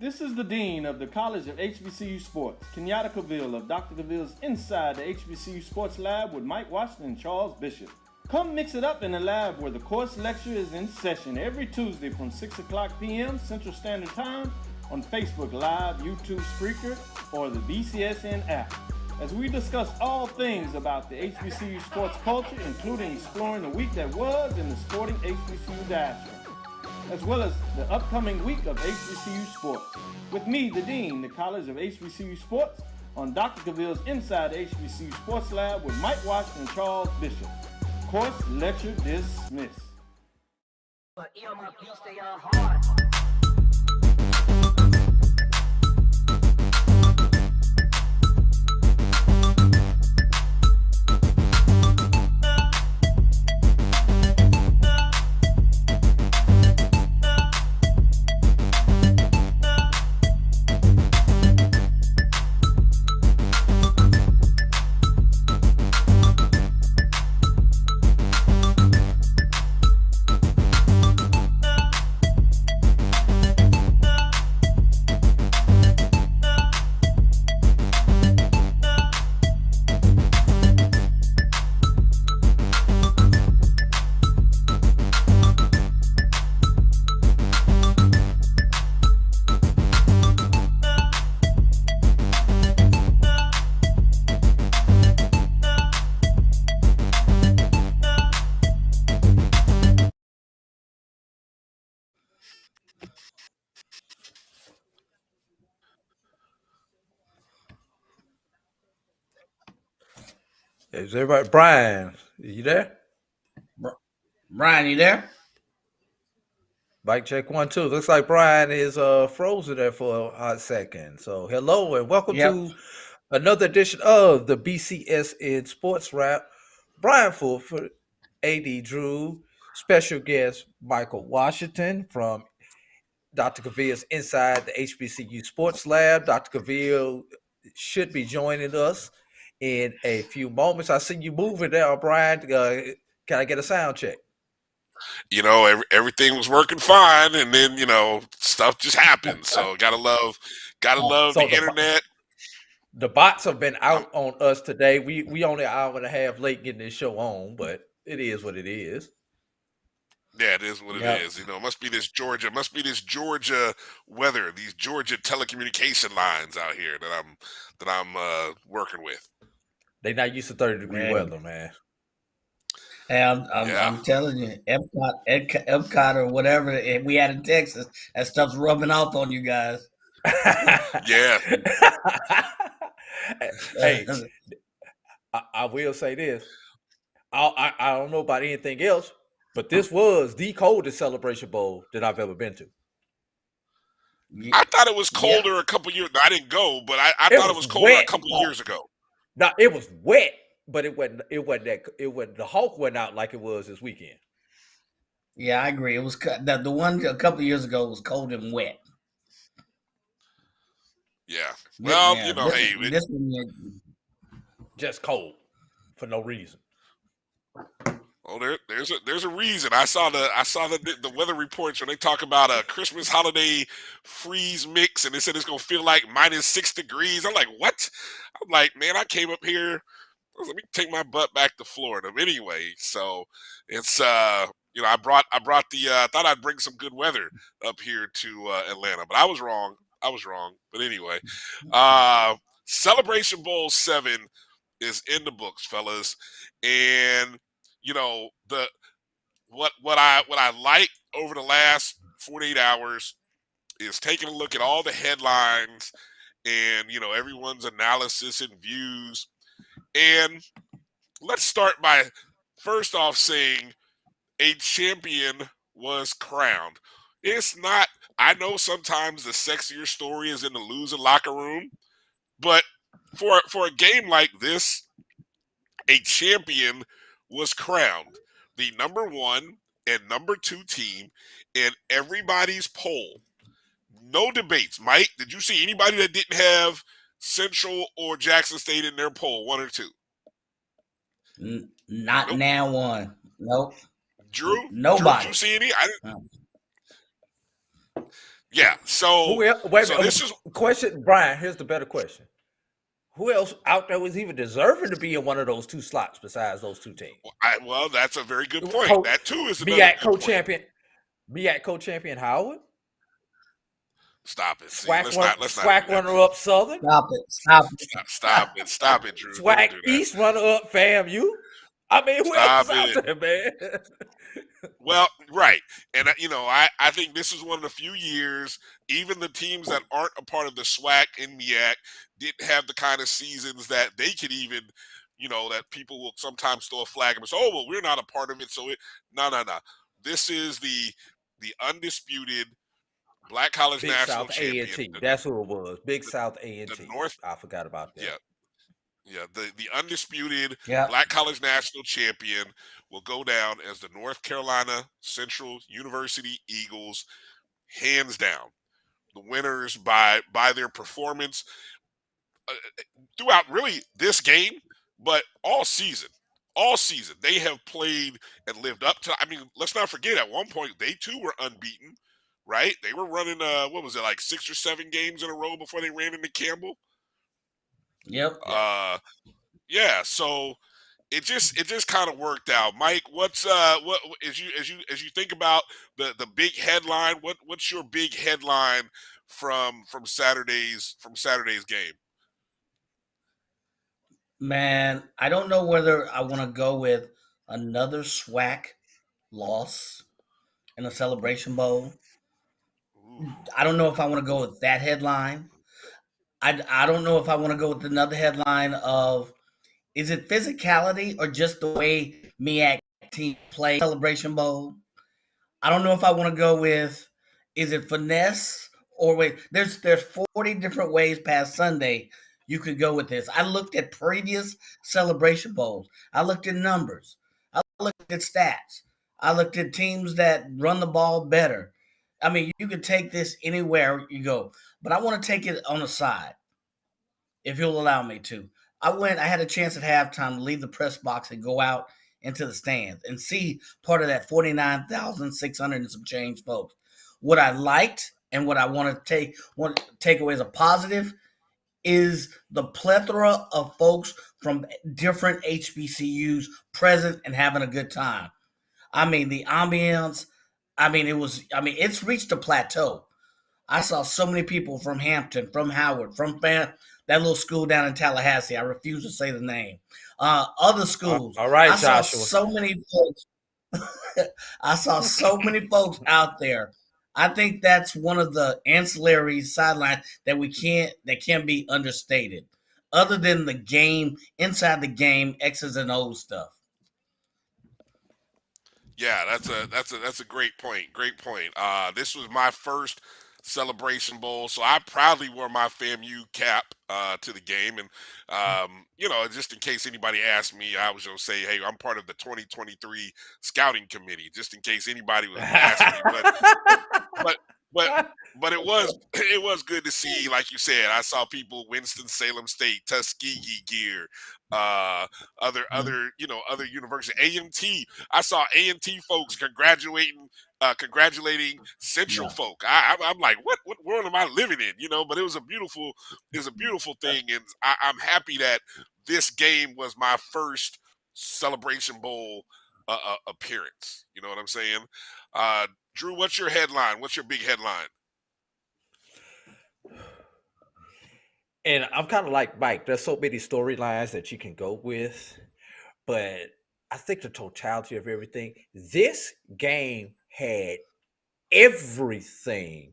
This is the Dean of the College of HBCU Sports, Kenyatta Cavil of Dr. Cavil's Inside the HBCU Sports Lab with Mike Washington and Charles Bishop. Come mix it up in the lab where the course lecture is in session every Tuesday from 6 o'clock p.m. Central Standard Time on Facebook Live, YouTube Spreaker, or the BCSN app, as we discuss all things about the HBCU sports culture, including exploring the week that was in the sporting HBCU diaspora, as well as the upcoming week of HBCU sports. With me, the Dean, the College of HBCU Sports, on Dr. Cavil's Inside the HBCU Sports Lab with Mike Washington and Charles Bishop. Course lecture dismissed. Is everybody? Bryan, you there? Bryan, you there? Mic check 1 2. Looks like Bryan is frozen there for a hot second. So hello and welcome to another edition of the BCSN SportsWrap. Bryan Fulford, AD Drew, special guest Michael Washington from Dr. Cavil's Inside the HBCU Sports Lab. Dr. Cavil should be joining us in a few moments. I see you moving there, Bryan. Can I get a sound check? Everything was working fine, and then stuff just happened. So gotta love the internet. The bots have been out on us today. We only an hour and a half late getting this show on, but it is what it is. Yeah, it is what it is. Must be this Georgia weather, these Georgia telecommunication lines out here that I'm working with. They not used to 30-degree weather, man. Hey, I'm telling you, Epcot or whatever we had in Texas, that stuff's rubbing off on you guys. Yeah. Hey, I will say this. I don't know about anything else, but this was the coldest Celebration Bowl that I've ever been to. I thought it was colder a couple years. I didn't go, but I thought it was colder a couple years ago. No, it was wet, but it wasn't the Hawk went out like it was this weekend. Yeah, I agree. It was the one a couple years ago was cold and wet. Yeah. Well, this one just cold for no reason. Oh, there's a reason. I saw the weather reports when they talk about a Christmas holiday freeze mix, and they said it's gonna feel like -6 degrees. I'm like, what? I'm like, man, I came up here. Let me take my butt back to Florida. But anyway, so it's I brought thought I'd bring some good weather up here to Atlanta, but I was wrong. But anyway, Celebration Bowl 7 is in the books, fellas, and what I like over the last 48 hours is taking a look at all the headlines and everyone's analysis and views. And let's start by first off saying a champion was crowned. It's not, I know sometimes the sexier story is in the losing locker room, but for a game like this, a champion was crowned. The number 1 and number 2 team in everybody's poll. No debates. Mike, did you see anybody that didn't have Central or Jackson State in their poll, 1 or 2? Not now one. Nope. Drew? Nobody. Drew, did you see any? Yeah. So Wait a minute. this is Question, Brian. Here's the better question. Who else out there was even deserving to be in one of those two slots besides those two teams? well, that's a very good point. That too is another MEAC good point. co-champion Howard. Stop it. See, let's not do SWAC that. runner-up Southern. Stop it, Drew. Don't SWAC do that. East runner-up FAMU. I mean, who else is out there, man? Well, right. And, I think this is one of the few years, even the teams that aren't a part of the SWAC and MEAC didn't have the kind of seasons that they could even, that people will sometimes throw a flag and say, oh, well, we're not a part of it. So no. This is the undisputed Black College Big National South Champion. A&T. That's who it was. Big South A&T. The North. I forgot about that. Yeah. Yeah, the undisputed Yeah. Black College National Champion will go down as the North Carolina Central University Eagles, hands down. The winners by their performance throughout really this game, but all season. All season. They have played and lived up to, let's not forget, at one point, they too were unbeaten, right? They were running, what was it, like 6 or 7 games in a row before they ran into Campbell? Yep. Yeah, so it just kind of worked out. Mike, what's what as you think about the big headline? What's your big headline from Saturday's game? Man, I don't know whether I want to go with another SWAC loss in a Celebration Bowl. Ooh. I don't know if I want to go with that headline. I don't know if I want to go with another headline of, is it physicality or just the way MEAC team play Celebration Bowl? I don't know if I want to go with, is it finesse or wait? There's 40 different ways past Sunday you could go with this. I looked at previous Celebration Bowls. I looked at numbers. I looked at stats. I looked at teams that run the ball better. I mean, you could take this anywhere you go, but I want to take it on the side, if you'll allow me to. I had a chance at halftime to leave the press box and go out into the stands and see part of that 49,600 and some change folks. What I liked and what I want to take away as a positive is the plethora of folks from different HBCUs present and having a good time. I mean, the ambiance, it's reached a plateau. I saw so many people from Hampton, from Howard, from that little school down in Tallahassee. I refuse to say the name. Other schools. All right, I saw Joshua. so many folks. I saw so many folks out there. I think that's one of the ancillary sidelines that can be understated. Other than the game, inside the game, X's and O's stuff. Yeah, that's a great point. Great point. This was my first Celebration Bowl, so I proudly wore my FAMU cap to the game, and just in case anybody asked me, I was gonna say, hey, I'm part of the 2023 scouting committee, just in case anybody was asking me. But it was good to see, like you said. I saw people Winston-Salem State, Tuskegee gear, other universities, A&T. I saw A&T folks congratulating Central folk. I'm like, what world am I living in? But it was a beautiful thing, and I'm happy that this game was my first Celebration Bowl appearance. You know what I'm saying? Drew, what's your headline? What's your big headline? And I'm kind of like Mike. There's so many storylines that you can go with, but I think the totality of everything, this game had everything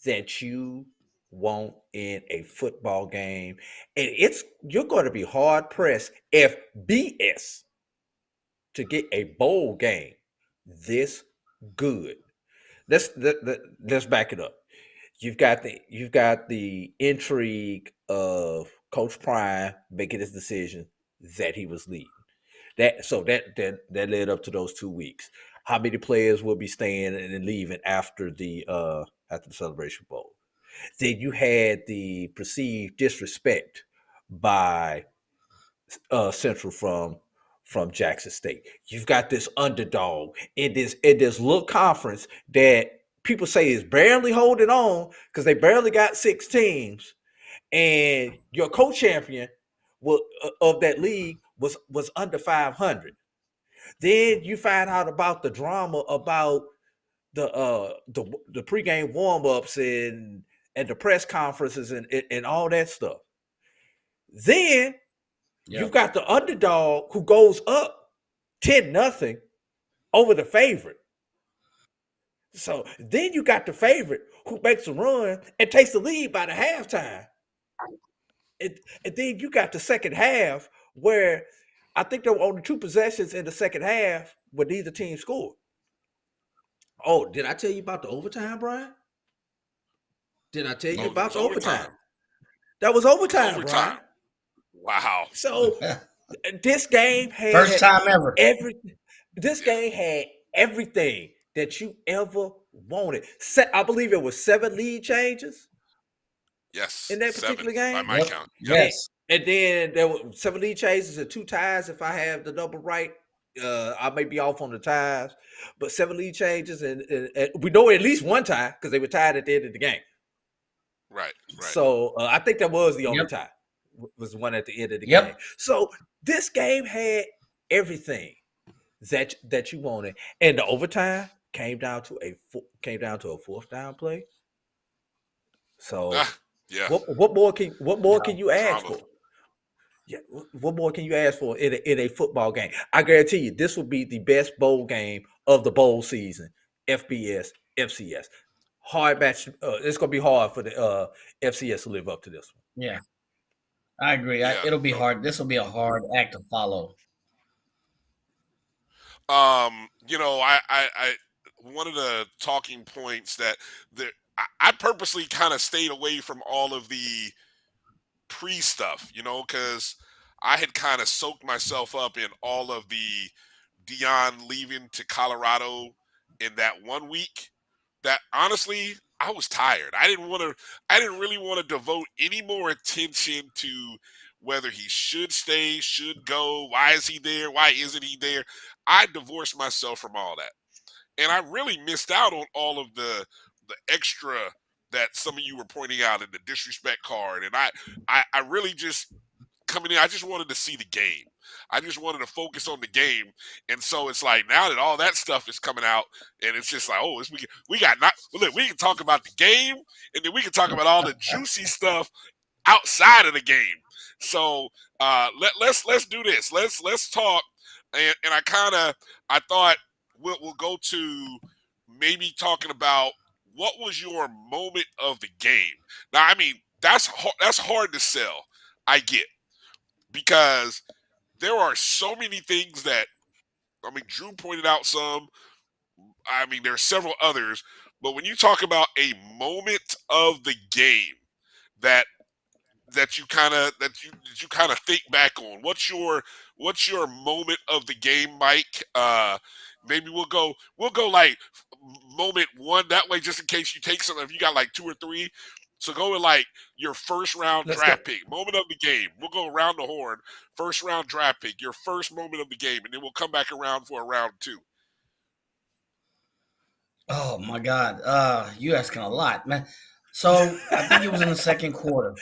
that you want in a football game. And you're going to be hard pressed if BS to get a bowl game this good. Let's back it up. You've got the intrigue of Coach Bryan making his decision that he was leading. That led up to those 2 weeks. How many players will be staying and leaving after the Celebration Bowl? Then you had the perceived disrespect by Central from Jackson State. You've got this underdog in this little conference that people say is barely holding on because they barely got 6 teams, and your co-champion of that league was under 500. Then you find out about the drama about the pregame warm-ups and the press conferences and all that stuff. Then you've got the underdog who goes up 10-0 over the favorite. So then you got the favorite who makes a run and takes the lead by the halftime. And then you got the second half where I think there were only 2 possessions in the second half where neither team scored. Oh, did I tell you about the overtime, Bryan? Did I tell you about the overtime? That was overtime, Bryan. Wow. So this game had first time ever. This game had everything that you ever wanted. I believe it was 7 lead changes. Yes. In that particular game. By my count. Yes. And then there were 7 lead changes and 2 ties. If I have the number right, I may be off on the ties, but 7 lead changes and we know at least 1 tie because they were tied at the end of the game. Right. So I think that was the only tie. Was one at the end of the game. So this game had everything that you wanted, and the overtime came down to a 4th down play. So what more can you ask for? Yeah, what more can you ask for in a football game? I guarantee you, this will be the best bowl game of the bowl season. FBS, FCS, hard match. It's gonna be hard for the FCS to live up to this one. Yeah, I agree. It'll be hard. This will be a hard act to follow. I one of the talking points that I purposely kind of stayed away from all of the pre-stuff, because I had kind of soaked myself up in all of the Deion leaving to Colorado in that 1 week that honestly I was tired. I didn't really want to devote any more attention to whether he should stay, should go, why is he there, why isn't he there. I divorced myself from all that. And I really missed out on all of the extra that some of you were pointing out in the disrespect card. And I really just coming in, I just wanted to see the game. I just wanted to focus on the game. And so it's like now that all that stuff is coming out, and it's just like, we can talk about the game, and then we can talk about all the juicy stuff outside of the game. So let's do this. Let's talk. And I thought we'll go to maybe talking about what was your moment of the game. Now, I mean, that's hard to sell. I get, because there are so many things that, I mean, Drew pointed out some. I mean, there are several others, but when you talk about a moment of the game that you kind of think back on, what's your moment of the game, Mike? Maybe we'll go like moment 1 that way, just in case you take some. If you got like 2 or 3, so go with like your first round draft pick, moment of the game. We'll go around the horn. First round draft pick, your first moment of the game, and then we'll come back around for a round 2. Oh my God, you asking a lot, man. So I think it was in the second quarter.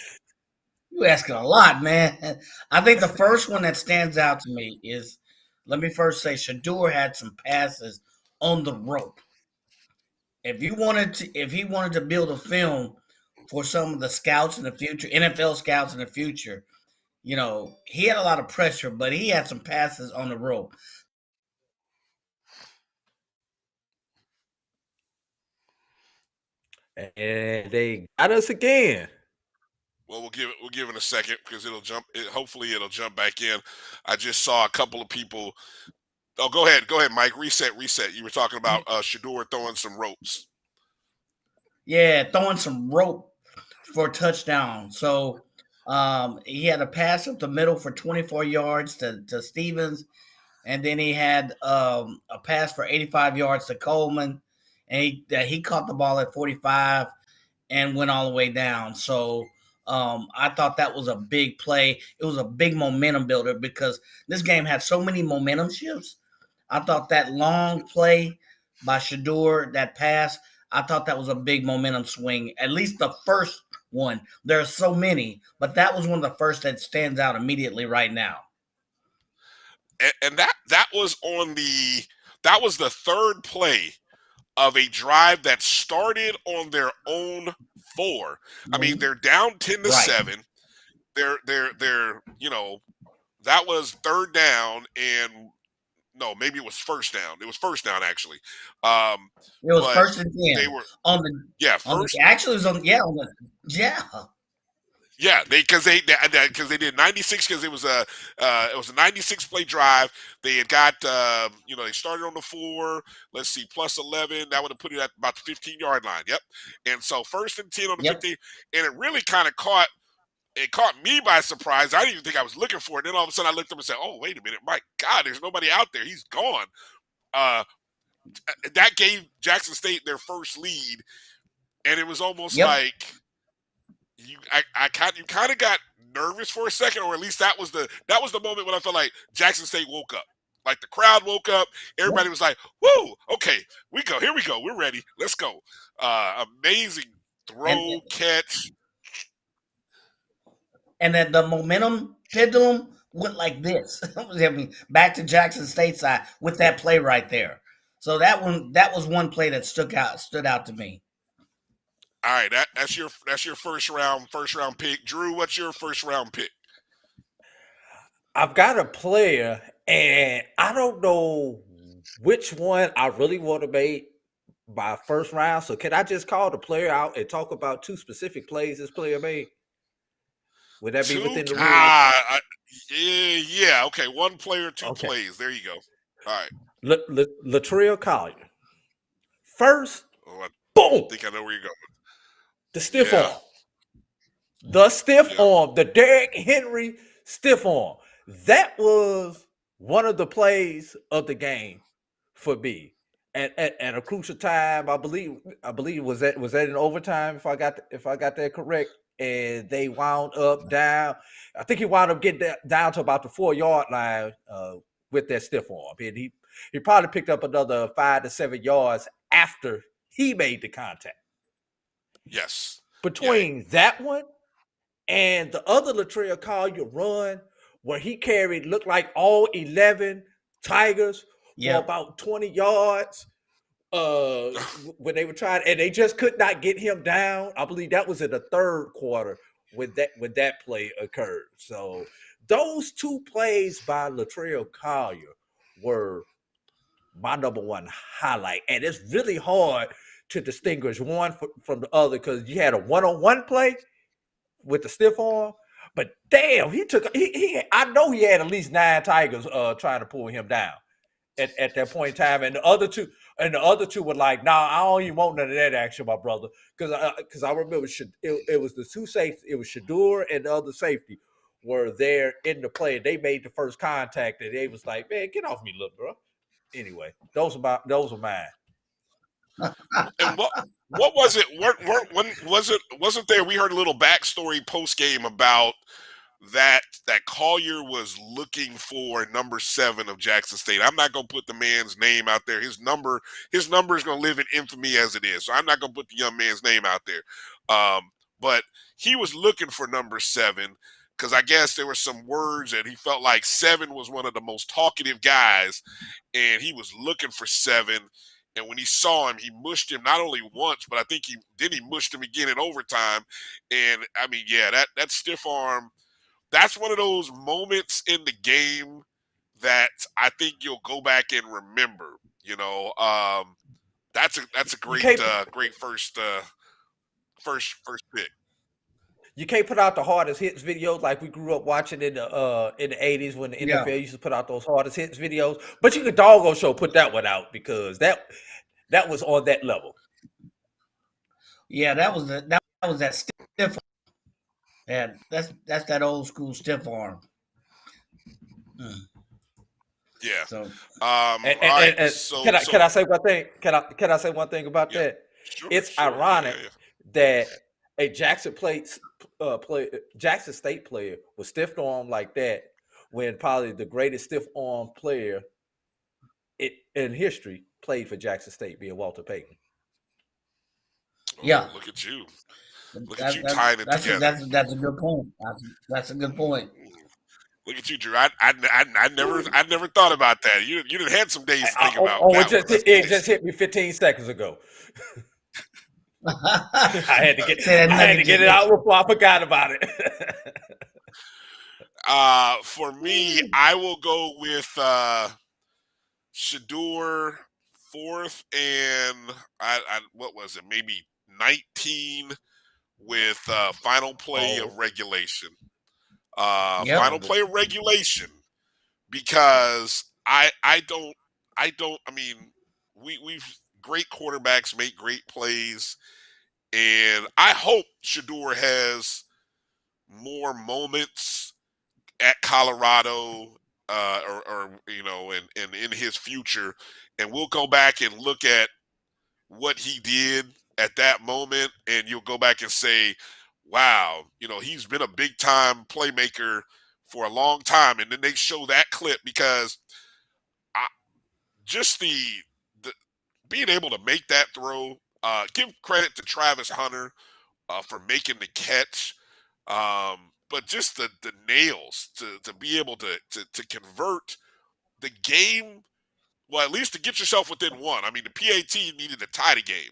You asking a lot, man. I think the first one that stands out to me is, let me first say, Shedeur had some passes on the rope. If he wanted to build a film for some of the scouts in the future, NFL scouts in the future, he had a lot of pressure, but he had some passes on the rope. And they got us again. Well, we'll give it a second because hopefully it'll jump back in. I just saw a couple of people. Oh, go ahead, Mike. Reset. You were talking about Shedeur throwing some ropes. Yeah, throwing some rope for a touchdown. So he had a pass up the middle for 24 yards to Stevens, and then he had a pass for 85 yards to Coleman, and he caught the ball at 45 and went all the way down. So I thought that was a big play. It was a big momentum builder because this game had so many momentum shifts. I thought that long play by Shedeur, that pass, I thought that was a big momentum swing. At least the first one. There are so many, but that was one of the first that stands out immediately right now. And that was that was the third play of a drive that started on their own 4. I mean, they're down 10-7. They're that was third down, and no, maybe it was first down. It was first down actually. It was But first and 10 they were on the first. actually it was on Because they did 96 because it was a 96 play drive. They had got they started on the 4. Let's see, plus 11. That would have put it at about the 15-yard line. Yep. And so first and 10 on the 15, and it really kind of caught me by surprise. I didn't even think I was looking for it. Then all of a sudden I looked up and said, "Oh, wait a minute, my God, there's nobody out there. He's gone." That gave Jackson State their first lead, and it was almost like you kind of got nervous for a second, or at least that was the moment when I felt like Jackson State woke up. Like the crowd woke up, everybody was like, "Woo, okay, here we go, we're ready, let's go." Amazing throw, catch. And then the momentum pendulum went like this. I mean, back to Jackson State side with that play right there. So that was one play that stood out to me. All right, that's your first round pick. Drew, what's your first round pick? I've got a player, and I don't know which one I really want to make by first round. So can I just call the player out and talk about 2 specific plays this player made? Would that be within the rules? Yeah. Okay, 1 player, 2 plays. There you go. All right. Latrell Collier. First, boom. I think I know where you're going. The stiff arm. The stiff arm. The Derrick Henry stiff arm. That was one of the plays of the game for me. At a crucial time, I believe was that in overtime, if I got that correct. And they wound up down. I think he wound up getting down to about the 4-yard line with that stiff arm. And he probably picked up another 5 to 7 yards after he made the contact. Yes. Between that one and the other Latrell Collier run, where he carried, looked like all 11 Tigers for about 20 yards when they were trying, and they just could not get him down. I believe that was in the third quarter when that play occurred. So those 2 plays by Latrell Collier were my number one highlight. And it's really hard to distinguish one from the other because you had a one-on-one play with the stiff arm, but damn, I know he had at least 9 Tigers trying to pull him down at that point in time. And the other two were like, "Nah, I don't even want none of that action, my brother." Because I remember it was the 2 safeties. It was Shador and the other safety were there in the play. They made the first contact, and they was like, "Man, get off me, little bro." Anyway, those are mine. And what was it? Wasn't there? We heard a little backstory post game about that Collier was looking for number 7 of Jackson State. I'm not gonna put the man's name out there. His number is gonna live in infamy as it is. So I'm not gonna put the young man's name out there. But he was looking for number 7 because I guess there were some words that he felt like 7 was one of the most talkative guys, and he was looking for 7. And when he saw him, he mushed him not only once, but I think he mushed him again in overtime. And I mean, that stiff arm. That's one of those moments in the game that I think you'll go back and remember. That's a great first pick. You can't put out the hardest hits videos like we grew up watching in the 80s when the NFL used to put out those hardest hits videos. But you could doggone sure put that one out because that was on that level. Yeah, that was that stiff arm. Yeah, that's that old school stiff arm. Yeah. So, can I say one thing? Can I say one thing about that? Sure, it's ironic that a Jackson State player was stiff arm like that when probably the greatest stiff arm player in history played for Jackson State, being Walter Payton. Yeah. Look at you. Look at you That, tying it that's together. that's a good point. That's a good point. Look at you, Drew. I never thought about that. You done had some days to think about It that one. That's it nice. just hit me 15 seconds ago. I I had to get it out before I forgot about it. For me, I will go with Shador fourth and what was it? Maybe 19 with final play of regulation. Yep. Final play of regulation, because I mean, we've great quarterbacks make great plays, and I hope Shador has more moments at Colorado, or and in his future, and we'll go back and look at what he did at that moment, and you'll go back and say, wow, he's been a big time playmaker for a long time. And then they show that clip, because just the being able to make that throw, give credit to Travis Hunter for making the catch. But just the nails to be able to convert the game, well, at least to get yourself within one. I mean, the PAT needed to tie the game.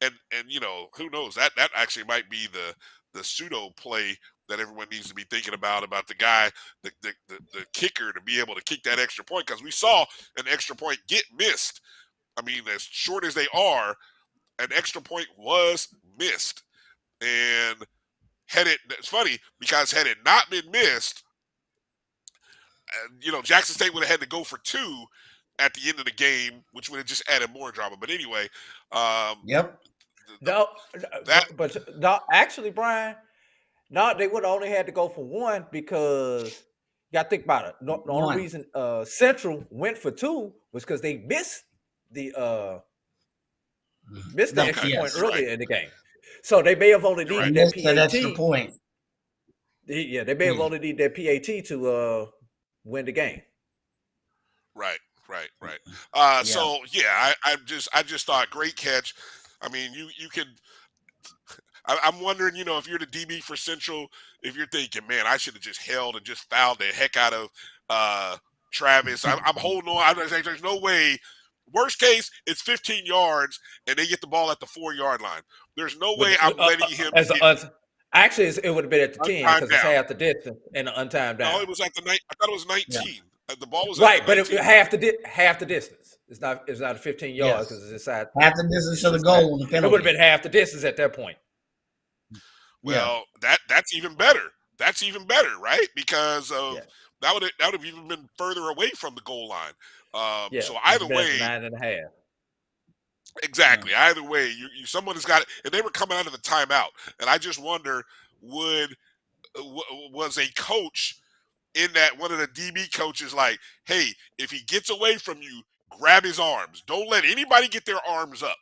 And who knows, that actually might be the pseudo play that everyone needs to be thinking about the guy, the kicker, to be able to kick that extra point, because we saw an extra point get missed. I mean, as short as they are, an extra point was missed. And it's funny, because had it not been missed, Jackson State would have had to go for 2 at the end of the game, which would have just added more drama. But anyway, Yep. Actually, Brian, they would have only had to go for 1, because you got to think about it. The only reason Central went for 2 was because they missed the extra point earlier in the game. So they may have only needed that PAT. That extra point. Yeah, they may have only needed that PAT to win the game. Right. So yeah, I just thought, great catch. I mean, you could. I'm wondering, if you're the DB for Central, if you're thinking, man, I should have just held and just fouled the heck out of Travis. I'm holding on. There's no way. Worst case, it's 15 yards, and they get the ball at the 4-yard line. There's no way I'm letting him. Actually, it would have been at the 10, because it's half the distance and an untimed down. No, it was at the 9. I thought it was 19. Yeah. The ball was right, at the 19. but half the distance. It's not 15 yards, because it's inside. Half the distance to the goal. It would have been half the distance at that point. Well, that's even better. That's even better, right? Because of that would have even been further away from the goal line. So either way, 9.5. Exactly. Yeah. Either way, someone has got it, and they were coming out of the timeout, and I just wonder, was a coach in that, one of the DB coaches, like, hey, if he gets away from you, grab his arms. Don't let anybody get their arms up.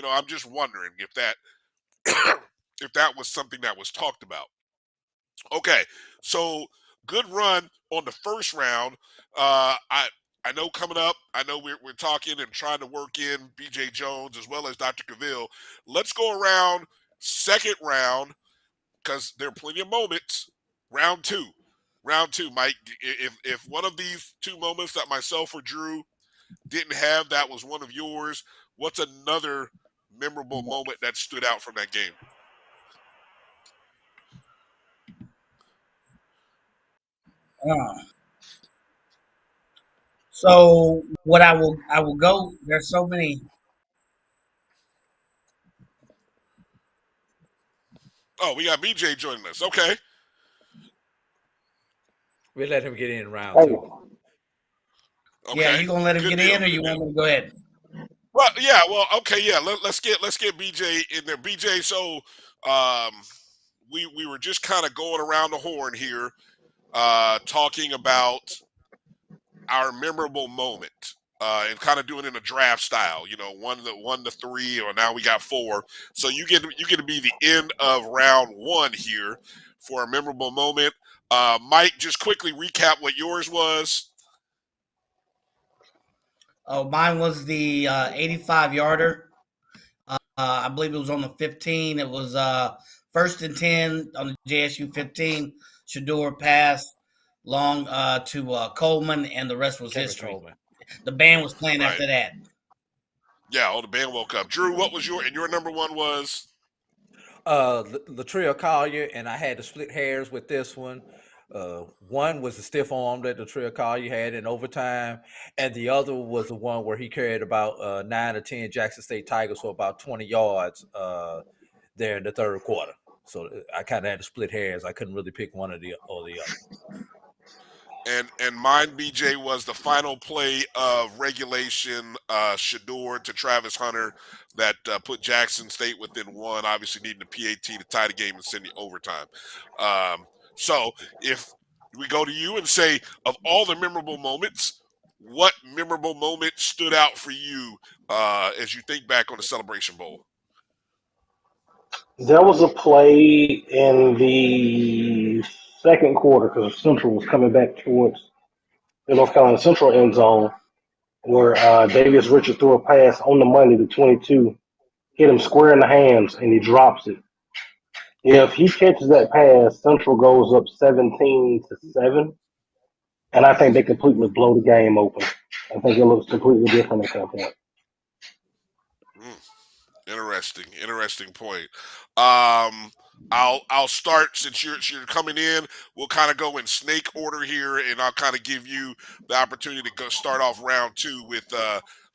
I'm just wondering if that if that was something that was talked about. Okay, so good run on the first round. I know coming up, I know we're talking and trying to work in BJ Jones as well as Dr. Cavil. Let's go around second round, because there are plenty of moments. Round two, Mike. If one of these 2 moments that myself or Drew didn't have, that was one of yours, what's another memorable moment that stood out from that game? So what I will go. There's so many. Oh, we got BJ joining us. Okay. We let him get in round 2. Okay. Yeah, you gonna let him get in, or you want me to go ahead? Well, yeah. Well, okay. Yeah. Let's get BJ in there. BJ. So, we were just kind of going around the horn here, talking about our memorable moment, and kind of doing it in a draft style. 1 to 3, or now we got 4. So you get to be the end of round 1 here for a memorable moment. Mike, just quickly recap what yours was. Oh, mine was the 85-yarder I believe it was on the 15. It was first and 10 on the JSU 15. Shador pass long to Coleman, and the rest was Kevin history. Coleman. The band was playing Right. after that. Yeah, the band woke up. Drew, what was your number one was? Latrell Collier, and I had to split hairs with this one. One was the stiff arm that Latrell Collier had in overtime, and the other was the one where he carried about 9 or 10 Jackson State Tigers for about 20 yards there in the third quarter. So I kind of had to split hairs. I couldn't really pick one or the other. And mine, BJ, was the final play of regulation, Shador to Travis Hunter, that put Jackson State within one, obviously needing a PAT to tie the game and send the overtime. So if we go to you and say, of all the memorable moments, what memorable moment stood out for you as you think back on the Celebration Bowl? There was a play in the second quarter because Central was coming back towards the North Carolina Central end zone where Davis Richard threw a pass on the money to 22, hit him square in the hands, and he drops it. If he catches that pass, Central goes up 17-7, and I think they completely blow the game open. I think it looks completely different at that point. Interesting point. I'll start since you're coming in. We'll kind of go in snake order here, and I'll kind of give you the opportunity to go start off round two with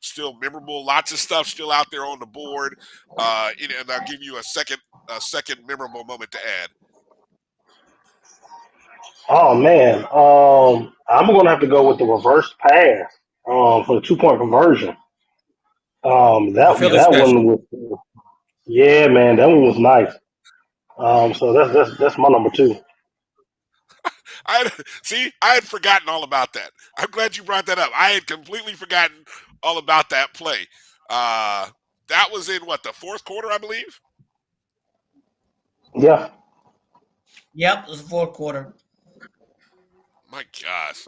still memorable, lots of stuff still out there on the board, and I'll give you a second memorable moment to add. Oh man, I'm gonna have to go with the reverse pass for the 2 point conversion. The Philly That one special. was, yeah, man, that one was nice. So that's my number two. I had forgotten all about that. I'm glad you brought that up. I had completely forgotten all about that play. That was in what, the fourth quarter, I believe. Yeah. Yep, it was the fourth quarter. My gosh.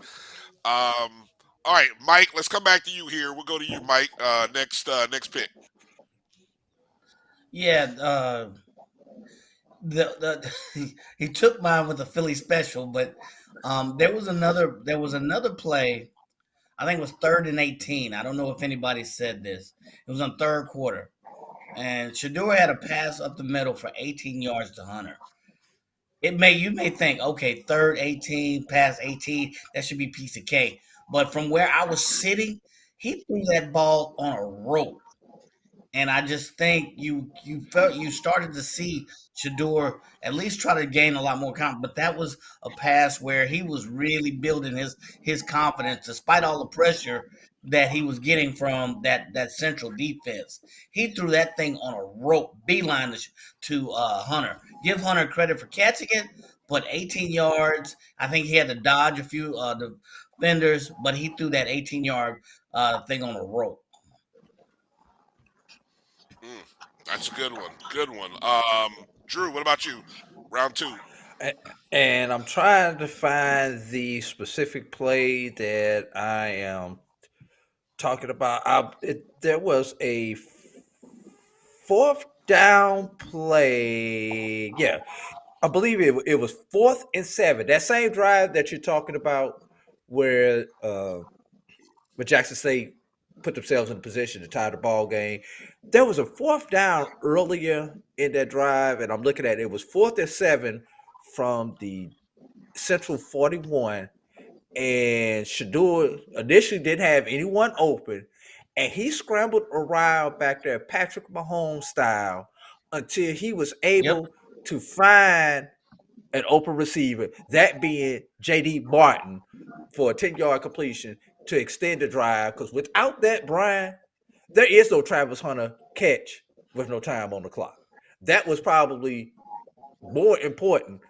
All right, Mike. Let's come back to you here. We'll go to you, Mike. Next pick. Yeah, he took mine with a Philly special, but there was another play. I think it was 3rd and 18. I don't know if anybody said this. It was on third quarter, and Shador had a pass up the middle for 18 yards to Hunter. You may think, okay, 3rd 18, pass 18, that should be piece of cake. But from where I was sitting, he threw that ball on a rope. And I just think you started to see Shador at least try to gain a lot more confidence. But that was a pass where he was really building his confidence despite all the pressure that he was getting from that central defense. He threw that thing on a rope, beeline to Hunter. Give Hunter credit for catching it, but 18 yards. I think he had to dodge a few defenders, but he threw that 18-yard thing on a rope. That's a good one. Good one. Drew, what about you? Round two. And I'm trying to find the specific play that I am talking about. There was a fourth down play. Yeah, I believe it was 4th and 7. That same drive that you're talking about, where Jackson State put themselves in a position to tie the ball game. There was a 4th down earlier in that drive, and I'm looking at it. It was 4th and 7 from the Central 41, and Shador initially didn't have anyone open, and he scrambled around back there, Patrick Mahomes style, until he was Yep. able to find an open receiver, that being J.D. Martin, for a 10-yard completion to extend the drive. Because without that, Bryan, there is no Travis Hunter catch with no time on the clock. That was probably more important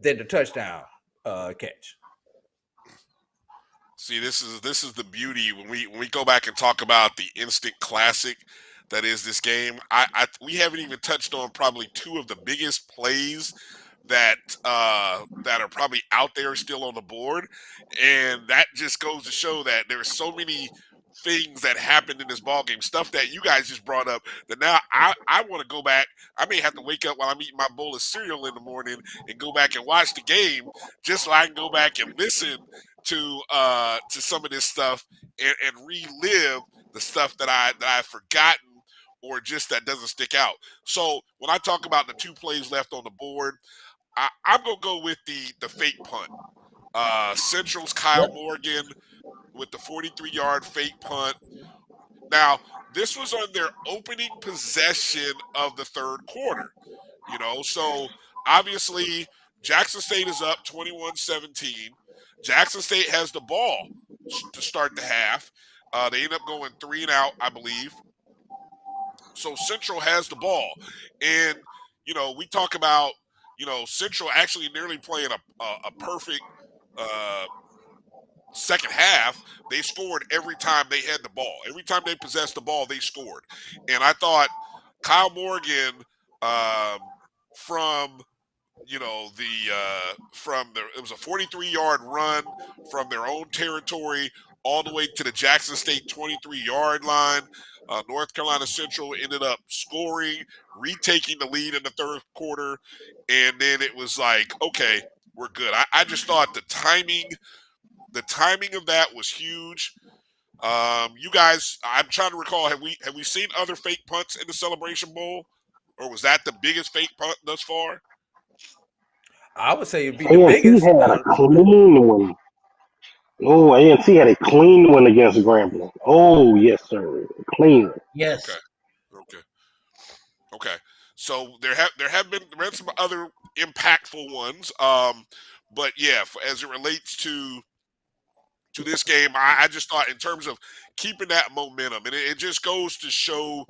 than the touchdown catch. See, this is the beauty when we go back and talk about the instant classic that is this game. We haven't even touched on probably two of the biggest plays that are probably out there still on the board, and that just goes to show that there are so many things that happened in this ball game, stuff that you guys just brought up, that now I want to go back. I may have to wake up while I'm eating my bowl of cereal in the morning and go back and watch the game just so I can go back and listen to some of this stuff and relive the stuff that I've forgotten or just that doesn't stick out. So when I talk about the 2 plays left on the board, I'm gonna go with the fake punt. Central's Kyle Morgan with the 43-yard fake punt. Now, this was on their opening possession of the 3rd quarter. So obviously Jackson State is up 21-17. Jackson State has the ball to start the half. They end up going 3 and out, I believe. So Central has the ball. And, we talk about, Central actually nearly playing a perfect second half. They scored every time they had the ball. Every time they possessed the ball, they scored. And I thought Kyle Morgan from it was a 43-yard run from their own territory all the way to the Jackson State 23-yard line. North Carolina Central ended up scoring, retaking the lead in the 3rd quarter, and then it was like, okay, we're good. I just thought the timing of that was huge. You guys, I'm trying to recall, have we seen other fake punts in the Celebration Bowl, or was that the biggest fake punt thus far? I would say it'd be the biggest. had a clean one. Oh, ANC had a clean one against Grambling. Oh, yes, sir. Clean. Yes. Okay. So there have been some other impactful ones. But yeah, as it relates to this game, I just thought in terms of keeping that momentum, and it just goes to show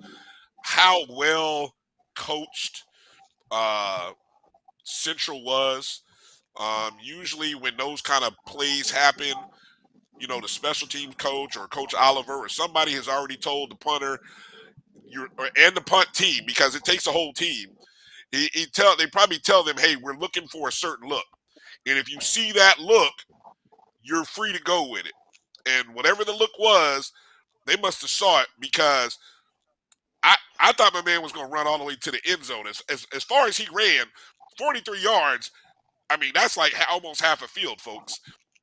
how well coached Central was. Usually when those kind of plays happen, the special teams coach or Coach Oliver or somebody has already told the punter and the punt team, because it takes a whole team. They probably tell them, hey, we're looking for a certain look. And if you see that look, you're free to go with it. And whatever the look was, they must have saw it, because I thought my man was going to run all the way to the end zone. As far as he ran, 43 yards, I mean, that's like almost half a field, folks.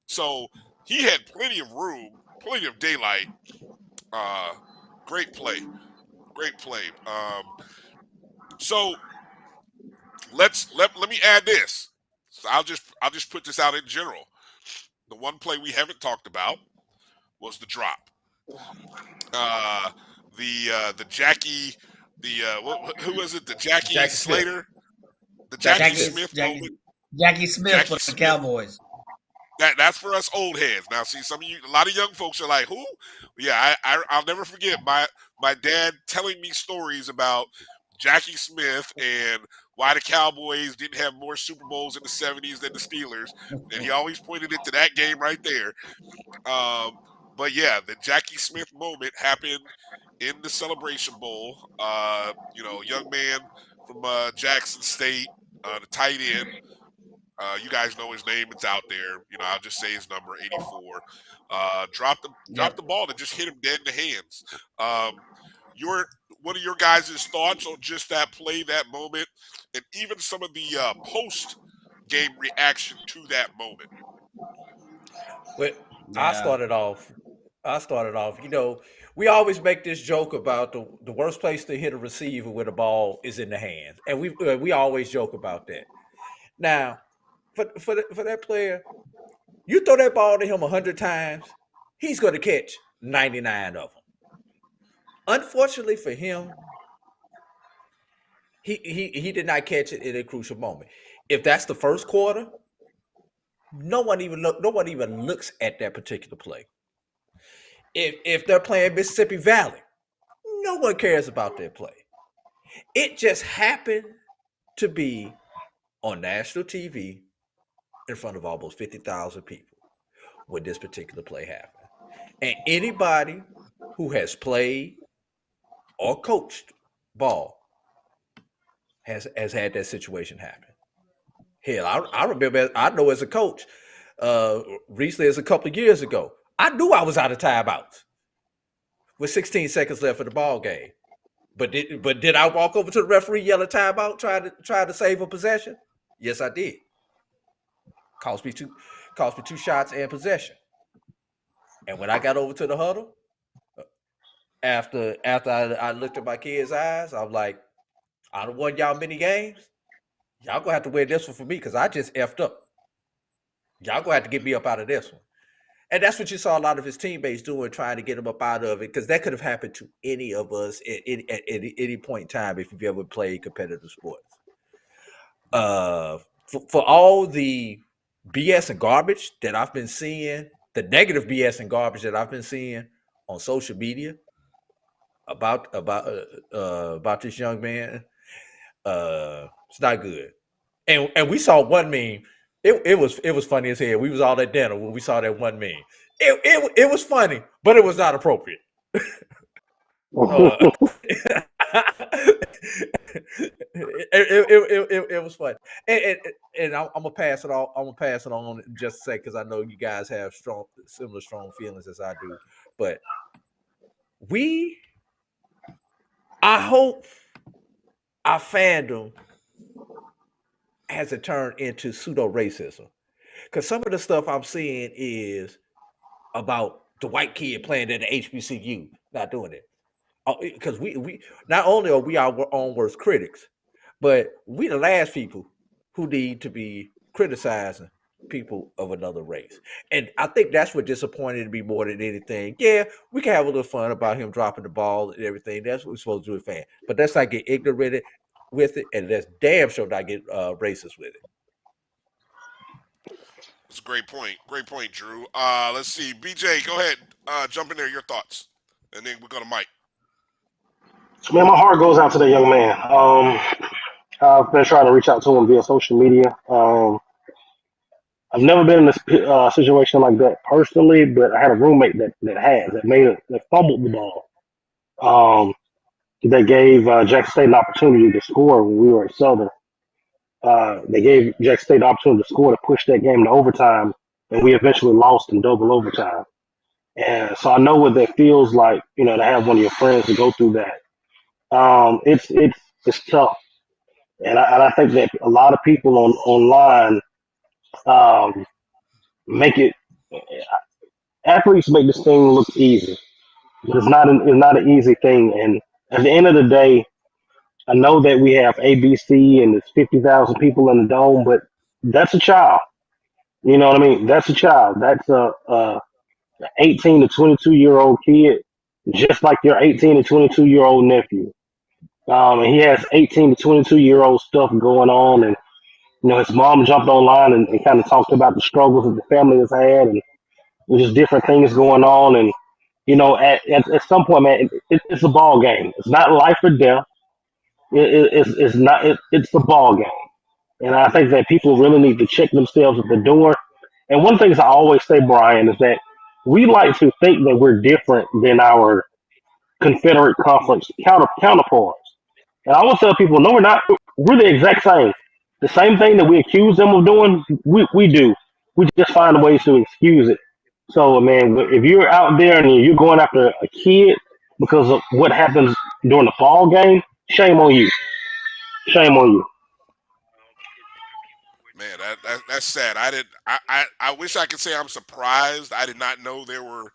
So he had plenty of room, plenty of daylight. Great play. So let me add this. So I'll just put this out in general. The one play we haven't talked about was the drop. The Jackie, who was it? The Jackie Slater, the Jackie Smith moment. Jackie Smith for the Cowboys. That's for us old heads. Now, see, a lot of young folks are like, who? Yeah, I'll never forget my dad telling me stories about Jackie Smith and why the Cowboys didn't have more Super Bowls in the 70s than the Steelers. And he always pointed it to that game right there. But yeah, the Jackie Smith moment happened in the Celebration Bowl. Young man from Jackson State, the tight end. You guys know his name. It's out there. I'll just say his number, 84. Dropped the ball and just hit him dead in the hands. What are your guys' thoughts on just that play, that moment, and even some of the post-game reaction to that moment? Well, I started off. We always make this joke about the worst place to hit a receiver with a ball is in the hands, and we always joke about that. Now, for that player, you throw that ball to him 100 times, he's going to catch 99 of them. Unfortunately for him, he did not catch it in a crucial moment. If that's the first quarter, no one even looks at that particular play. If they're playing Mississippi Valley, no one cares about that play. It just happened to be on national TV in front of almost 50,000 people when this particular play happened. And anybody who has played or coached ball has had that situation happen. Hell, I remember, I know as a coach, recently as a couple of years ago, I knew I was out of timeouts. with 16 seconds left of the ball game. But did I walk over to the referee, yell a timeout, try to save a possession? Yes, I did. Cost me two shots and possession. And when I got over to the huddle, after I looked at my kids' eyes, I'm like, I done won y'all many games. Y'all gonna have to win this one for me because I just effed up. Y'all gonna have to get me up out of this one. And that's what you saw a lot of his teammates doing, trying to get him up out of it, because that could have happened to any of us at any point in time if you've ever played competitive sports. For all the BS and garbage that I've been seeing, the negative BS and garbage that I've been seeing on social media about this young man, it's not good. And we saw one meme. It was funny as hell. We was all at dinner when we saw that one meme. It was funny, but it was not appropriate. It was fun, and I'm gonna pass it on. I'm gonna pass it on just a sec because I know you guys have similar strong feelings as I do. But I hope our fandom hasn't turned into pseudo racism, because some of the stuff I'm seeing is about the white kid playing at the HBCU, not doing it. Because we not only are we our own worst critics, but we the last people who need to be criticizing people of another race. And I think that's what disappointed me more than anything. Yeah, we can have a little fun about him dropping the ball and everything. That's what we're supposed to do with fans. But let's not get ignorant with it, and let's damn sure not get racist with it. That's a great point. Great point, Drew. Let's see. BJ, go ahead. Jump in there. Your thoughts. And then we'll go to Mike. Man, my heart goes out to that young man. I've been trying to reach out to him via social media. I've never been in a situation like that personally, but I had a roommate that fumbled the ball. That gave Jackson State an opportunity to score when we were at Southern. They gave Jackson State the opportunity to score to push that game to overtime, and we eventually lost in double overtime. And so I know what that feels like, to have one of your friends to go through that. It's tough, and I think that a lot of people online make it. Athletes make this thing look easy, but it's not an easy thing. And at the end of the day, I know that we have ABC and there's 50,000 people in the dome, but that's a child. You know what I mean? That's a child. That's a 18 to 22-year-old kid, just like your 18 to 22-year-old nephew. And he has 18 to 22-year-old stuff going on, and his mom jumped online and kind of talked about the struggles that the family has had, and just different things going on. And at some point, man, it's a ball game. It's not life or death. It's not. It's the ball game, and I think that people really need to check themselves at the door. And one of the things I always say, Bryan, is that we like to think that we're different than our Confederate Conference counterparts. And I will tell people, no, we're not. We're the exact same. The same thing that we accuse them of doing, we do. We just find ways to excuse it. So, man, if you're out there and you're going after a kid because of what happens during the ball game, shame on you. Shame on you. Man, that's sad. I wish I could say I'm surprised. I did not know there were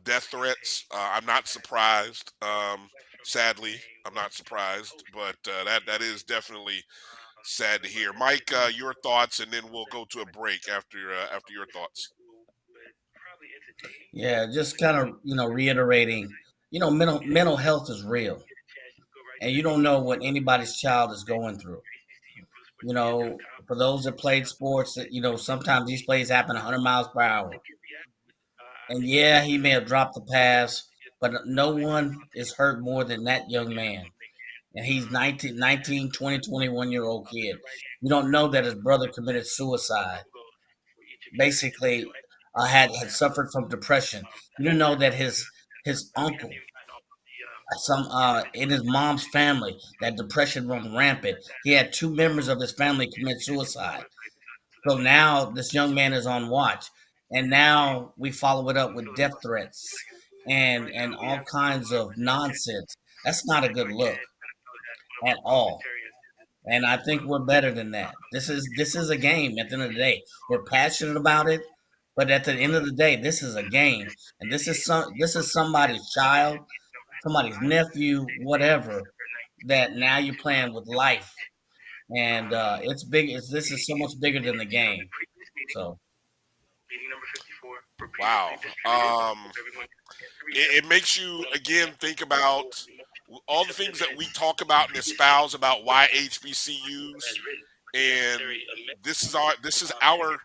death threats. I'm not surprised. Sadly, I'm not surprised, but that is definitely sad to hear. Mike, your thoughts, and then we'll go to a break after your thoughts. Yeah, just kind of reiterating, mental health is real, and you don't know what anybody's child is going through. For those that played sports, that sometimes these plays happen 100 miles per hour, and yeah, he may have dropped the pass, but no one is hurt more than that young man. And he's 19, 20, 21-year-old kid. You don't know that his brother committed suicide. Basically, had suffered from depression. You don't know that his uncle, some in his mom's family, that depression run rampant. He had two members of his family commit suicide. So now this young man is on watch, and now we follow it up with death threats. and all kinds of nonsense. That's not a good look at all. And I think we're better than that. This is a game at the end of the day. We're passionate about it, but at the end of the day, this is a game. And this is somebody's child, somebody's nephew, whatever, that now you're playing with life. And it's big. This is so much bigger than the game. So Wow. It makes you again think about all the things that we talk about and espouse about why HBCUs, and this is our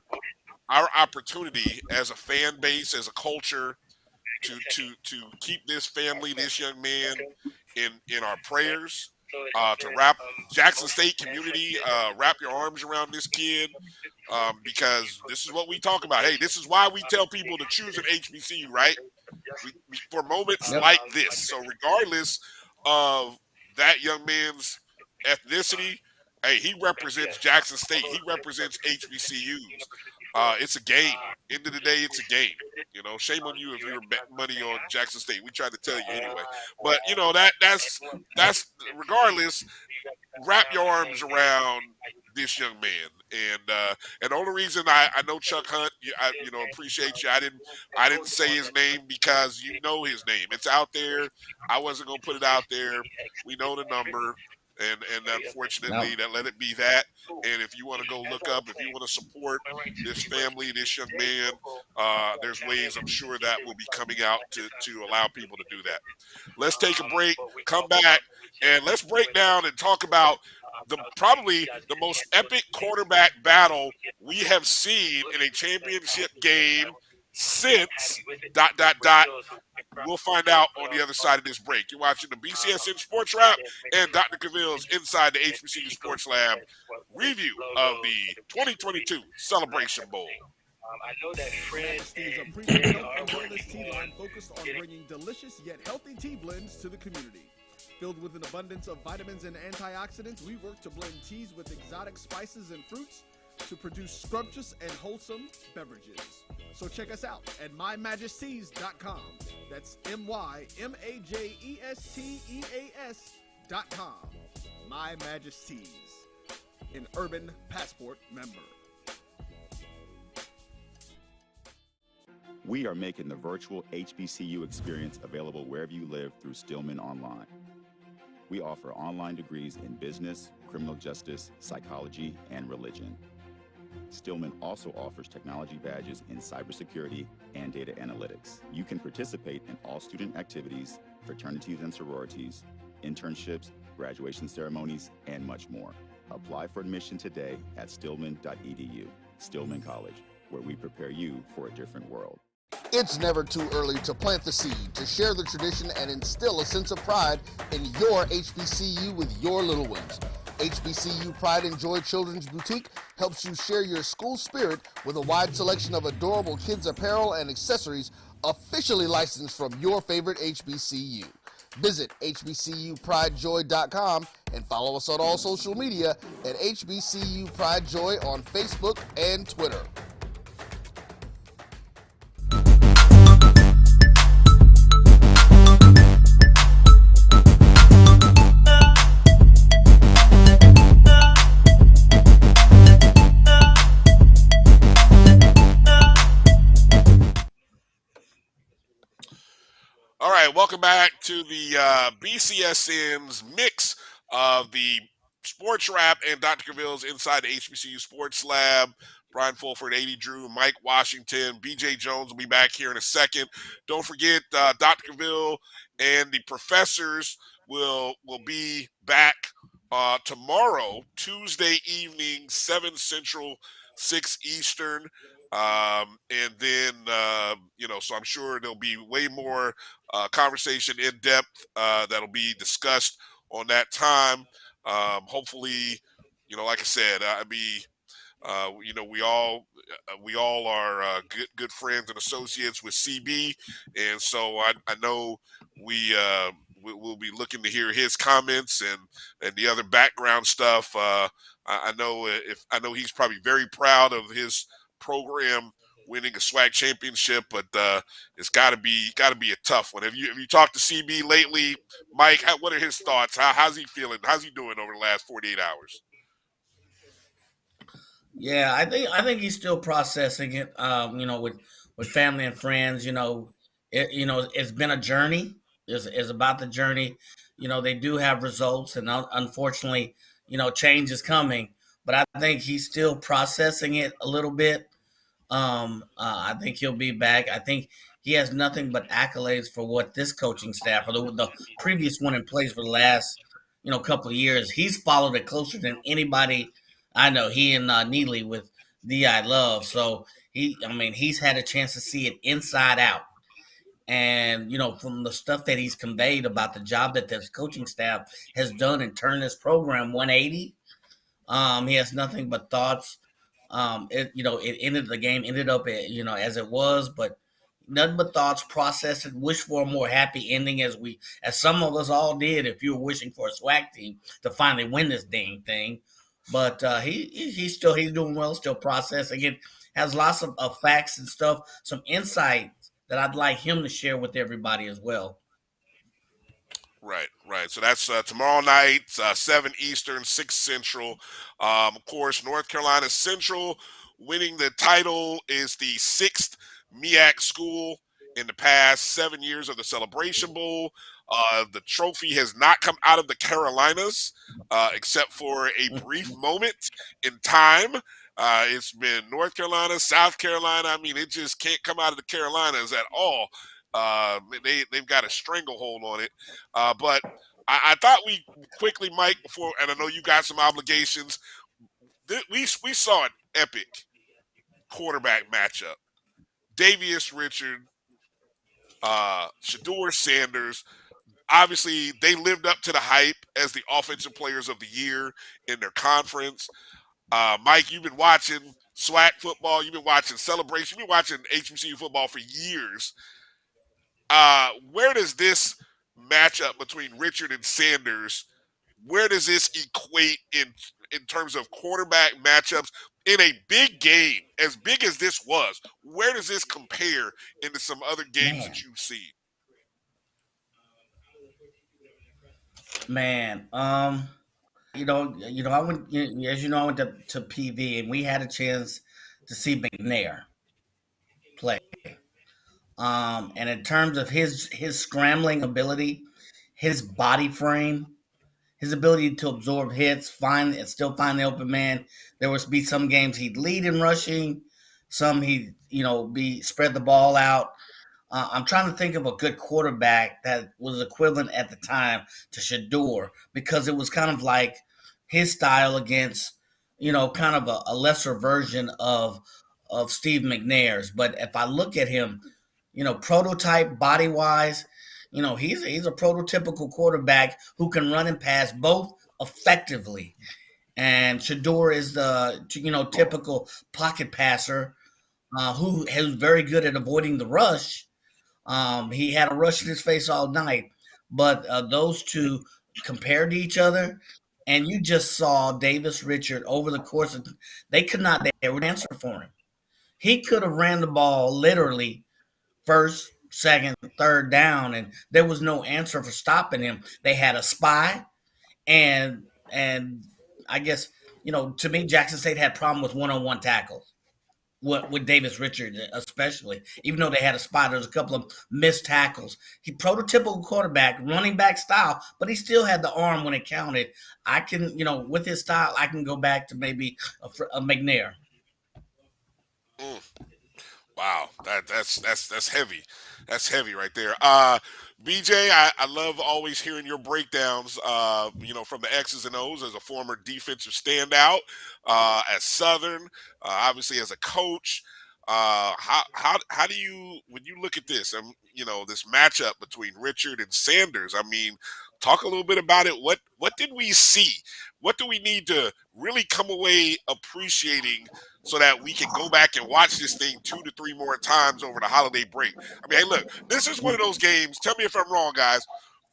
opportunity as a fan base, as a culture, to keep this family, this young man, in our prayers. To wrap Jackson State community, wrap your arms around this kid, because this is what we talk about. Hey, this is why we tell people to choose an HBCU, right? For moments yep, like this. So regardless of that young man's ethnicity, hey, he represents Jackson State. He represents HBCUs. It's a game. End of the day, it's a game. Shame on you if you're betting money on Jackson State. We tried to tell you anyway. But that's regardless. Wrap your arms around this young man, and the only reason I know Chuck Hunt, I appreciate you. I didn't say his name because you know his name. It's out there. I wasn't gonna put it out there. We know the number, and unfortunately, no, that let it be that. And if you want to go look up, if you want to support this family, this young man, there's ways I'm sure that will be coming out to allow people to do that. Let's take a break, come back, and let's break down and talk about probably the most epic quarterback battle we have seen in a championship game since ... We'll find out on the other side of this break. You're watching the BCSN Sports Wrap and Dr. Cavil's Inside the HBCU Sports Lab review of the 2022 Celebration Bowl. Majesty's a premium health and wellness tea line focused on bringing delicious yet healthy tea blends to the community. Filled with an abundance of vitamins and antioxidants, we work to blend teas with exotic spices and fruits to produce scrumptious and wholesome beverages. So check us out at mymajesties.com. That's mymajesties.com. My Majesties, an Urban Passport member. We are making the virtual HBCU experience available wherever you live through Stillman Online. We offer online degrees in business, criminal justice, psychology, and religion. Stillman also offers technology badges in cybersecurity and data analytics. You can participate in all student activities, fraternities and sororities, internships, graduation ceremonies, and much more. Apply for admission today at stillman.edu. Stillman College, where we prepare you for a different world. It's never too early to plant the seed, to share the tradition, and instill a sense of pride in your HBCU with your little ones. HBCU Pride and Joy Children's Boutique helps you share your school spirit with a wide selection of adorable kids' apparel and accessories officially licensed from your favorite HBCU. Visit hbcupridejoy.com and follow us on all social media at HBCU Pride Joy on Facebook and Twitter. All right, welcome back to the BCSN's mix of the Sports Wrap and Dr. Cavill's Inside the HBCU Sports Lab. Bryan, Fulford, 80 Drew, Mike Washington, BJ Jones will be back here in a second. Don't forget, Dr. Cavill and the professors will be back tomorrow, Tuesday evening, 7 Central, 6 Eastern. And then, so I'm sure there'll be way more conversation in depth that'll be discussed on that time. Hopefully, like I said, we all are good friends and associates with CB, and so I know we'll be looking to hear his comments and the other background stuff. I know he's probably very proud of his program winning a SWAC championship, but it's got to be a tough one. Have you talked to CB lately, Mike? What are his thoughts? How's he feeling? How's he doing over the last 48 hours? Yeah, I think he's still processing it. With family and friends. It's been a journey. Is about the journey. They do have results, and unfortunately, change is coming. But I think he's still processing it a little bit. I think he'll be back. I think he has nothing but accolades for what this coaching staff, or the previous one in place for the last, couple of years. He's followed it closer than anybody I know. He and Neely with Di Love. So he's had a chance to see it inside out. And from the stuff that he's conveyed about the job that this coaching staff has done and turned this program 180. He has nothing but thoughts. It ended the game, ended up, as it was, but nothing but thoughts, process it, wish for a more happy ending as some of us all did. If you were wishing for a SWAC team to finally win this dang thing, but he's doing well, still processing it. Has lots of facts and stuff, some insights that I'd like him to share with everybody as well. Right. So that's tomorrow night, 7 Eastern, 6 Central. Of course, North Carolina Central winning the title is the 6th MEAC school in the past 7 years of the Celebration Bowl. The trophy has not come out of the Carolinas, except for a brief moment in time. It's been North Carolina, South Carolina. I mean, it just can't come out of the Carolinas at all. They've got a stranglehold on it. But I thought we quickly, Mike, before, and I know you got some obligations. We saw an epic quarterback matchup. Davius Richard, Shedeur Sanders. Obviously, they lived up to the hype as the offensive players of the year in their conference. Mike, you've been watching SWAC football. You've been watching Celebration. You've been watching HBCU football for years. Where does this matchup between Richard and Sanders, where does this equate in terms of quarterback matchups in a big game, as big as this was? Where does this compare into some other games that you've seen? Man, I went, as you know, I went to PV, and we had a chance to see McNair play. And in terms of his scrambling ability, his body frame, his ability to absorb hits, still find the open man. There would be some games he'd lead in rushing, some he'd be spread the ball out. I'm trying to think of a good quarterback that was equivalent at the time to Shedeur, because it was kind of like his style against, kind of a lesser version of Steve McNair's. But if I look at him, prototype body wise, he's a prototypical quarterback who can run and pass both effectively. And Shedeur is the typical pocket passer who is very good at avoiding the rush. He had a rush in his face all night, but those two compared to each other, and you just saw Davis Richard over the course of they would answer for him. He could have ran the ball literally first, second, third down, and there was no answer for stopping him. They had a spy, and I guess to me, Jackson State had problem with one-on-one tackles. With Davis Richard, especially, even though they had a spy, there's a couple of missed tackles. He prototypical quarterback, running back style, but he still had the arm when it counted. I can, with his style, I can go back to maybe a McNair. Wow, that's heavy. That's heavy right there. BJ, I love always hearing your breakdowns. From the X's and O's as a former defensive standout at Southern, obviously as a coach. How do you, when you look at this, this matchup between Richard and Sanders? I mean, talk a little bit about it. What did we see? What do we need to really come away appreciating so that we can go back and watch this thing 2 to 3 more times over the holiday break? I mean, hey, look, this is one of those games. Tell me if I'm wrong, guys.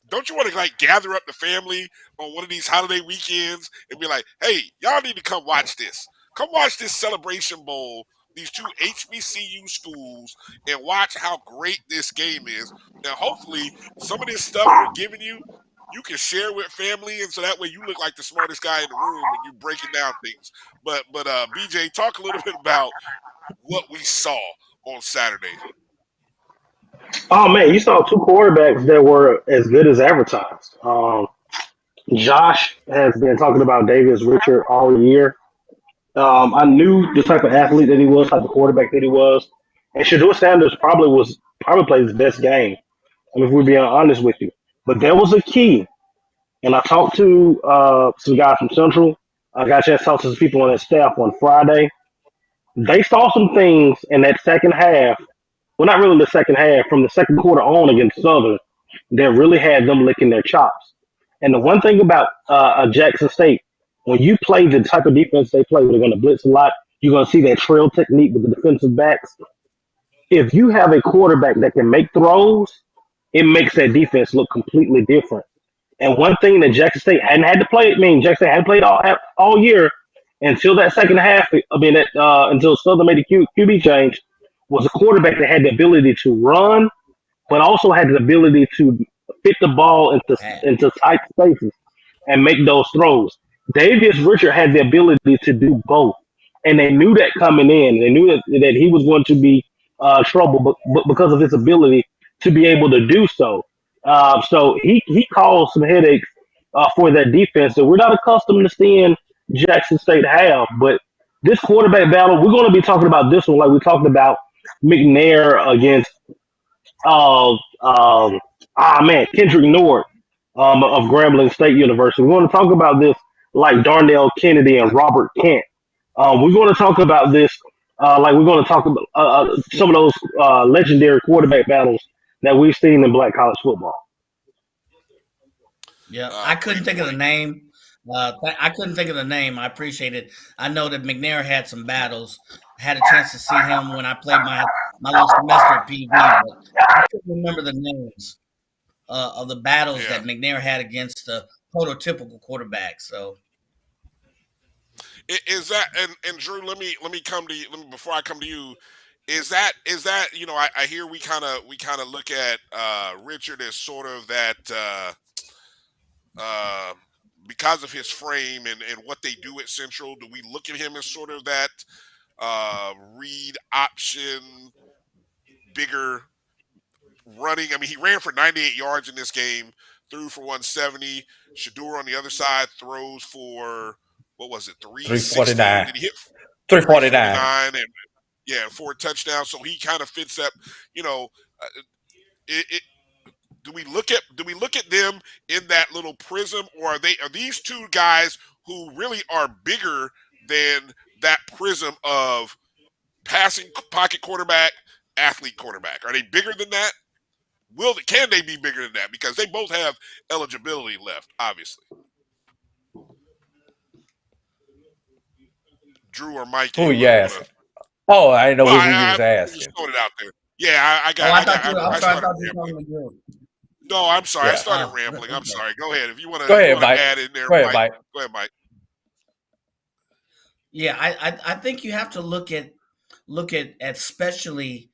Don't you want to gather up the family on one of these holiday weekends and be like, hey, y'all need to come watch this. Come watch this Celebration Bowl these two HBCU schools and watch how great this game is. And hopefully some of this stuff we're giving you, you can share with family, and so that way you look like the smartest guy in the room when you're breaking down things. But BJ, talk a little bit about what we saw on Saturday. Oh man, you saw two quarterbacks that were as good as advertised. Josh has been talking about Davis Richard all year. I knew the type of athlete that he was, type of quarterback that he was, and Shador Sanders probably played his best game. I mean, if we're being honest with you, but there was a key, and I talked to some guys from Central. I got a chance to talk to some people on that staff on Friday. They saw some things in that second half. Well, not really the second half, from the second quarter on against Southern, that really had them licking their chops. And the one thing about Jackson State, when you play the type of defense they play, where they're going to blitz a lot, you're going to see that trail technique with the defensive backs. If you have a quarterback that can make throws, it makes that defense look completely different. And one thing that Jackson State hadn't had to play, Jackson State hadn't played all year until that second half. Until Southern made the QB change, was a quarterback that had the ability to run, but also had the ability to fit the ball into tight spaces and make those throws. Davis Richard had the ability to do both, and they knew that coming in. They knew that he was going to be trouble, but because of his ability to be able to do so. So he caused some headaches for that defense that we're not accustomed to seeing Jackson State have. But this quarterback battle, we're going to be talking about this one like we talked about McNair against Kendrick North of Grambling State University. We're going to talk about this like Darnell Kennedy and Robert Kent. We're going to talk about this like we're going to talk about some of those legendary quarterback battles that we've seen in black college football. Yeah, I couldn't think of the name. I couldn't think of the name. I appreciate it. I know that McNair had some battles. I had a chance to see him when I played my little semester at PV, but I couldn't remember the names of the battles that McNair had against the prototypical quarterback. So is that and Drew? Let me come to you. Before I come to you, is that I hear we kind of look at Richard as sort of that. Because of his frame and what they do at Central, do we look at him as sort of that read option, bigger running? I mean, he ran for 98 yards in this game, threw for 170. Shador on the other side throws for, what was it, 316? Did he hit 349? And 4 touchdowns. So he kind of fits that, do we look at them in that little prism, or are these two guys who really are bigger than that prism of passing pocket quarterback, athlete quarterback? Are they bigger than that? Can they be bigger than that? Because they both have eligibility left, obviously. Drew or Mike? Who you asking? Oh, I didn't know who you was asking. Just throwing it out there. Yeah, I started rambling. No, I'm sorry. I started rambling. I'm sorry. Go ahead. If you want to add in there, Mike. Go ahead, Mike. Yeah, I think you have to look at especially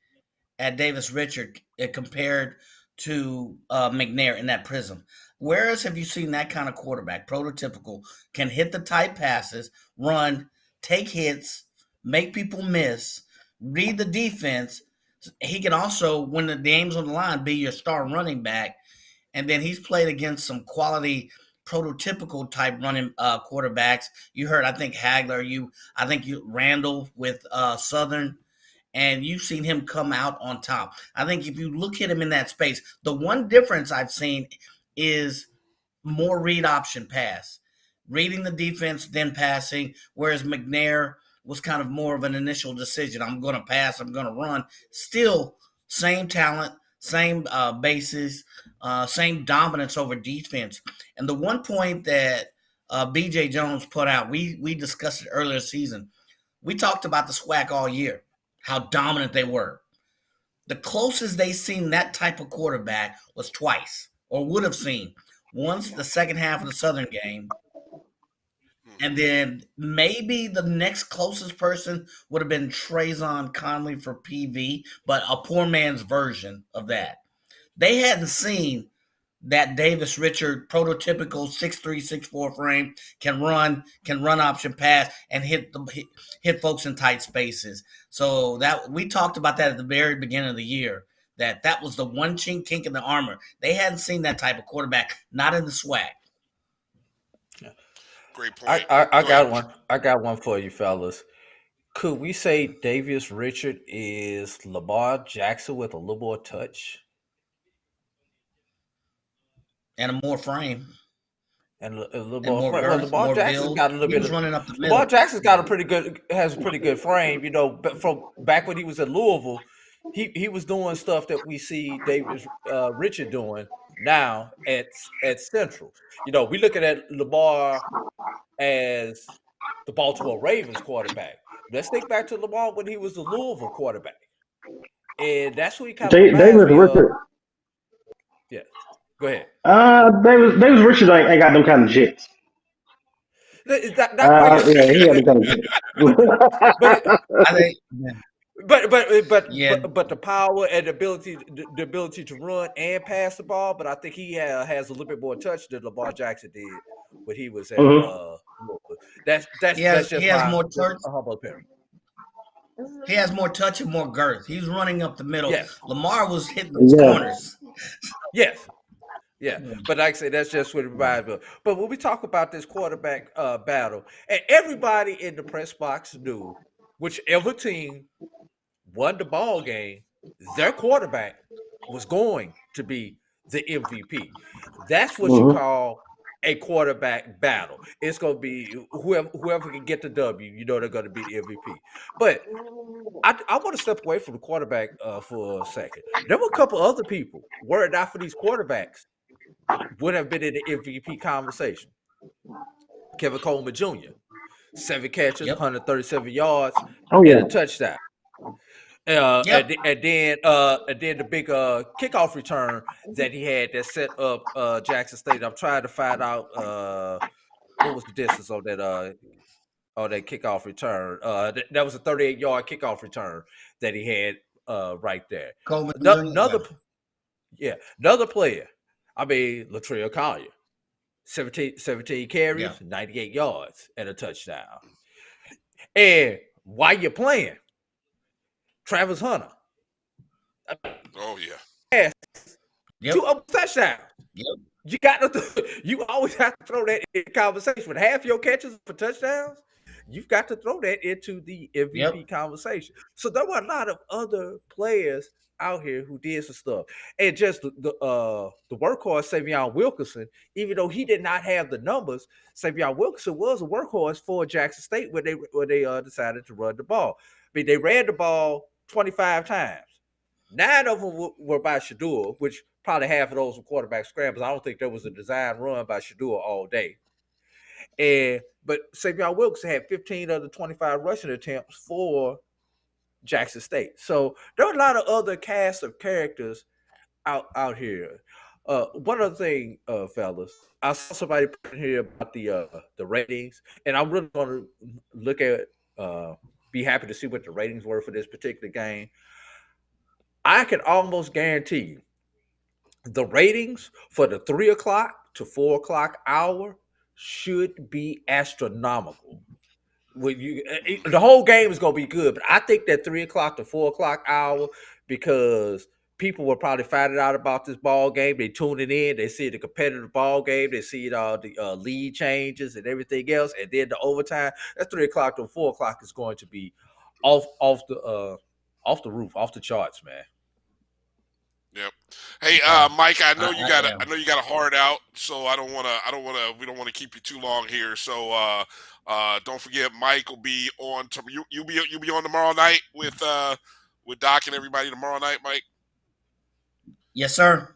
at Davis Richard compared to McNair in that prism. Whereas have you seen that kind of quarterback, prototypical, can hit the tight passes, run, take hits, make people miss, read the defense. He can also, when the game's on the line, be your star running back. And then he's played against some quality prototypical type running quarterbacks. You heard, I think, Hagler. I think Randall with Southern, and you've seen him come out on top. I think if you look at him in that space, the one difference I've seen is more read option pass, reading the defense, then passing, whereas McNair was kind of more of an initial decision. I'm going to pass, I'm going to run. Still, same talent, same bases, same dominance over defense. And the one point that B.J. Jones put out, we discussed it earlier this season. We talked about the SWAC all year, how dominant they were. The closest they seen that type of quarterback was twice, or would have seen. Once the second half of the Southern game, And then maybe the next closest person would have been Trayvon Conley for PV, but a poor man's version of that. They hadn't seen that Davis Richard prototypical 6'3", 6'4" frame can run option pass and hit folks in tight spaces. So that we talked about that at the very beginning of the year. That was the one kink in the armor. They hadn't seen that type of quarterback, not in the SWAC. Great point. I got one. I got one for you, fellas. Could we say Davis Richard is Lamar Jackson with a little more touch And a more frame. and a little And more more frame? Well, girth, Lamar more Jackson's build. got a little He bit was of. running up the Lamar middle. Jackson's got a pretty good frame. You know, but from back when he was at Louisville, he was doing stuff that we see Davis Richard doing now at Central. You know, we looking at Lamar as the Baltimore Ravens quarterback. Let's think back to Lamar when he was the Louisville quarterback. And that's what he kind of reminds Davis me of. Richard. Yeah. Go ahead. Davis Richard ain't got them kind of jets. Not quite as Yeah, he got them kind of jets. but I think. but the power and the ability to run and pass the ball. But I think he has a little bit more touch than Lamar Jackson did when he was at Louisville. That's He just has my more touch. humble opinion. He has more touch and more girth. He's running up the middle. Yes. Lamar was hitting those corners. Yes. Yeah, but like I say, that's just what it reminds me of. But when we talk about this quarterback battle, and everybody in the press box knew whichever team won the ball game, their quarterback was going to be the MVP. That's what you call a quarterback battle. It's going to be whoever can get the W, you know they're going to be the MVP. But I want to step away from the quarterback for a second. There were a couple other people, were it not for these quarterbacks, would have been in the MVP conversation. Kevin Coleman Jr., 7 catches, 137 yards, and a touchdown. And then the big kickoff return that he had that set up Jackson State. I'm trying to find out what was the distance on that kickoff return. That was a 38-yard kickoff return that he had right there. Coleman Another player. I mean, Latrell Collier, 17 carries, 98 yards, and a touchdown. And while you're playing, Travis Hunter. Oh yeah. 2 touchdowns. You you always have to throw that in conversation. With half your catches for touchdowns, you've got to throw that into the MVP conversation. So there were a lot of other players out here who did some stuff. And just the workhorse, Savion Wilkerson, even though he did not have the numbers, Savion Wilkerson was a workhorse for Jackson State when they decided to run the ball. I mean, they ran the ball 25 times. 9 of them were by Shador, which probably half of those were quarterback scrambles. I don't think there was a design run by Shador all day. But Savion Wilkerson had 15 of the 25 rushing attempts for Jackson State. So there are a lot of other cast of characters out here. One other thing, fellas, I saw somebody put here about the ratings, and I'm really going to look at be happy to see what the ratings were for this particular game. I can almost guarantee you the ratings for the 3 o'clock to 4 o'clock hour should be astronomical. The whole game is going to be good, but I think that 3 o'clock to 4 o'clock hour, because people will probably find out about this ball game. They tuning in, they see the competitive ball game, they see all the lead changes and everything else, and then the overtime. That 3 o'clock to 4 o'clock is going to be off the roof, off the charts, man. Yep. Hey, Mike, I know you got a hard out, so we don't want to keep you too long here. So don't forget, Mike will be on. You'll be on tomorrow night with Doc and everybody tomorrow night, Mike. Yes, sir.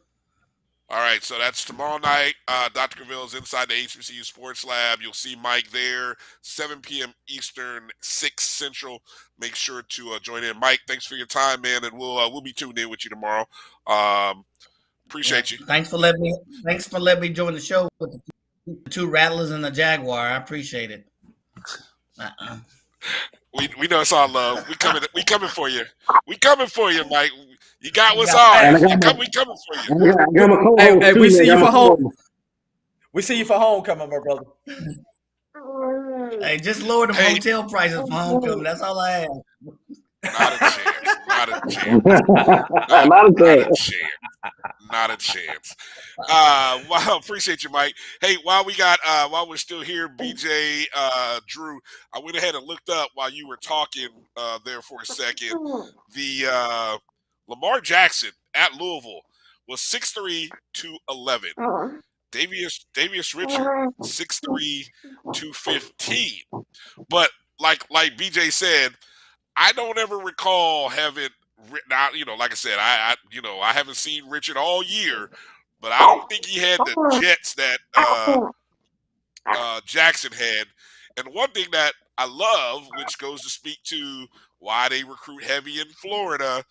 All right, so that's tomorrow night. Dr. Cavil is inside the HBCU Sports Lab. You'll see Mike there, 7 p.m. Eastern, 6 Central. Make sure to join in. Mike, thanks for your time, man, and we'll be tuned in with you tomorrow. Appreciate you. Thanks for letting me join the show with the 2 Rattlers and the Jaguar. I appreciate it. We know it's all love. We coming for you. We coming for you, Mike. You got what's And I ours. got my, We coming for you. I got my co-host Hey, too, we man. see I you got my for home. co-host. We see you for homecoming, my brother. Hey, just lower them Hey, hotel prices for homecoming. That's all I ask. not a chance. Not a chance. Not a Not a chance. chance. Not a chance. Well, appreciate you, Mike. Hey, while we're still here, BJ, Drew, I went ahead and looked up while you were talking there for a second. The Lamar Jackson at Louisville was 6'3", 211. Davius Richard 6'3", 215. But like BJ said, I don't ever recall having written out. Like I said, I haven't seen Richard all year, but I don't think he had the jets that Jackson had. And one thing that I love, which goes to speak to why they recruit heavy in Florida,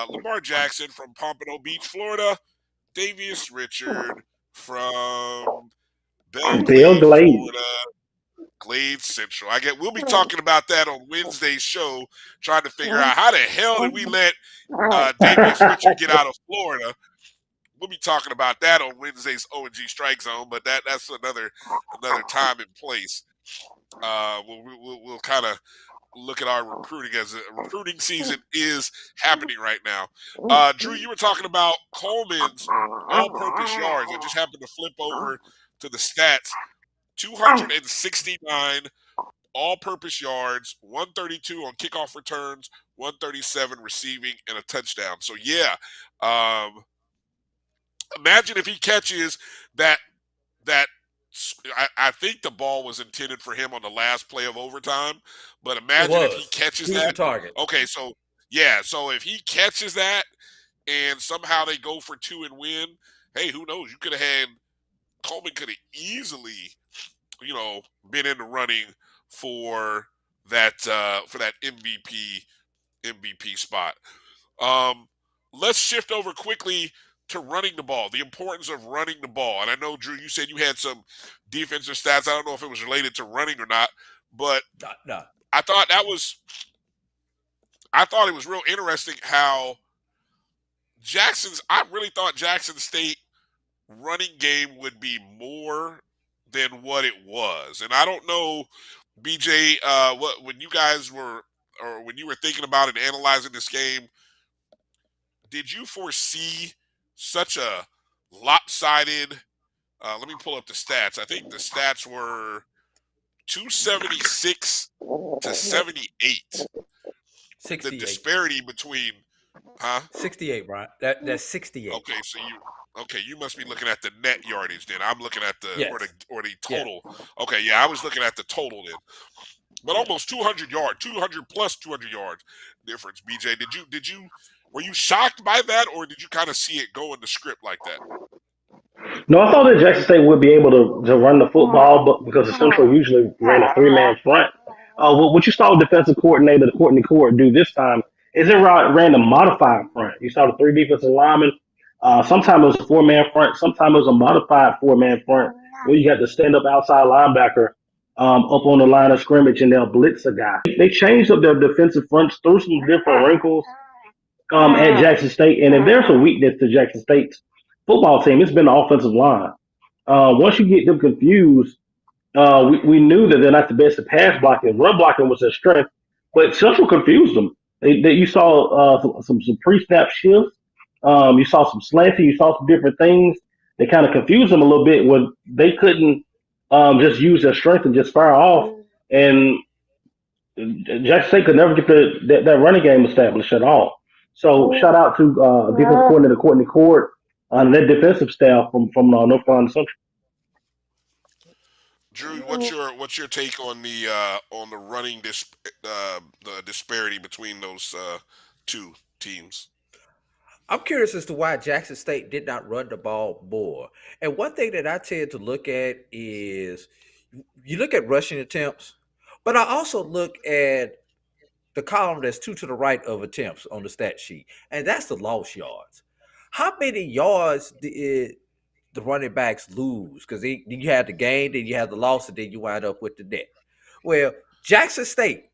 Lamar Jackson from Pompano Beach, Florida, Davius Richard from Belle Bill Glade, Glade. Florida. Glade Central. We'll be talking about that on Wednesday's show, trying to figure out how the hell did we let Davius Richard get out of Florida. We'll be talking about that on Wednesday's O&G Strike Zone, but that's another time and place. We'll kind of look at our recruiting as a recruiting season is happening right now. Drew, you were talking about Coleman's all-purpose yards. I just happened to flip over to the stats. 269 all-purpose yards, 132 on kickoff returns, 137 receiving, and a touchdown. So yeah, imagine if he catches that. I think the ball was intended for him on the last play of overtime, but imagine if he catches He was the that. target. Okay, so yeah, so if he catches that and somehow they go for 2 and win, hey, who knows? You could have had Coleman could have easily, been in the running for that MVP spot. Let's shift over quickly to running the ball, the importance of running the ball. And I know, Drew, you said you had some defensive stats. I don't know if it was related to running or not, but No. I thought it was real interesting how I really thought Jackson State running game would be more than what it was. And I don't know, BJ, when you guys were, or when you were thinking about and analyzing this game, did you foresee such a lopsided? Let me pull up the stats. I think the stats were 276 to 78. 68. The disparity between, huh? 68, right? That's 68. Okay, you must be looking at the net yardage then. I'm looking at the or the total. Yeah. Okay, yeah, I was looking at the total then. But almost 200 yards, 200 plus 200 yards difference. BJ, were you shocked by that, or did you kind of see it go in the script like that? No, I thought that Jackson State would be able to run the football, but because the Central usually ran a three-man front. What you saw defensive coordinator Courtney Court do this time is it ran a modified front. You saw the three defensive linemen. Sometimes it was a four-man front. Sometimes it was a modified four-man front where you got the stand-up outside linebacker up on the line of scrimmage and they'll blitz a guy. They changed up their defensive fronts, threw some different wrinkles at Jackson State. And if there's a weakness to Jackson State's football team, it's been the offensive line. Once you get them confused, we knew that they're not the best at pass blocking. Run blocking was their strength, but Central confused them. You saw some pre-snap shifts. You saw some slanting. You saw some different things. They kind of confused them a little bit when they couldn't just use their strength and just fire off. And Jackson State could never get that running game established at all. So shout out to defensive coordinator Courtney Court and their defensive staff from North Carolina Central. Drew, what's your take on the running the disparity between those two teams? I'm curious as to why Jackson State did not run the ball more. And one thing that I tend to look at is you look at rushing attempts, but I also look at the column that's 2 to the right of attempts on the stat sheet, and that's the lost yards. How many yards did the running backs lose? Because you had the gain, then you had the loss, and then you wind up with the net. Well, Jackson State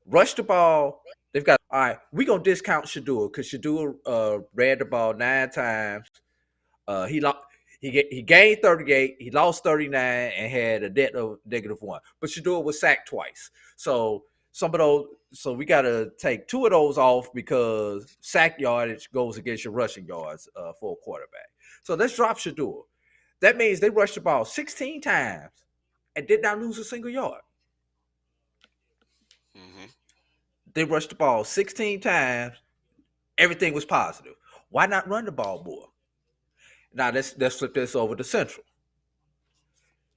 rushed the ball. They've got all right. We're gonna discount Shadua because Shadua ran the ball 9 times. He gained 38, he lost 39, and had a net of -1. But Shadua was sacked twice. So some of those, so we gotta take 2 of those off because sack yardage goes against your rushing yards for a quarterback. So let's drop Shadua. That means they rushed the ball 16 times and did not lose a single yard. Mm-hmm. They rushed the ball 16 times. Everything was positive. Why not run the ball more? Now let's flip this over to Central.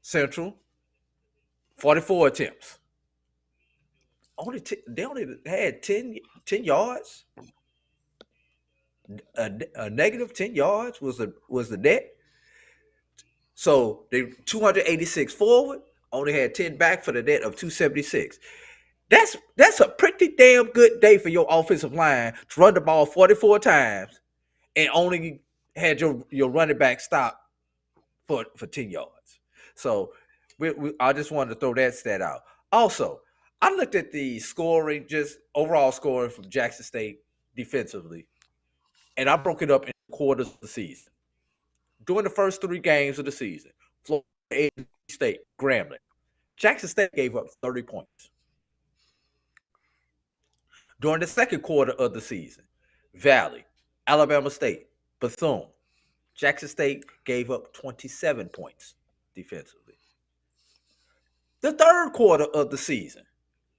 Central, 44 attempts. They only had 10 yards. A negative 10 yards was the net. So they 286 forward, only had 10 back for the net of 276. That's a pretty damn good day for your offensive line to run the ball 44 times and only had your running back stop for 10 yards. So I just wanted to throw that stat out. Also, I looked at the scoring, just overall scoring from Jackson State defensively, and I broke it up in quarters of the season. During the first 3 games of the season, Florida State, Grambling, Jackson State gave up 30 points. During the second quarter of the season, Valley, Alabama State, Bethune, Jackson State gave up 27 points defensively. The third quarter of the season,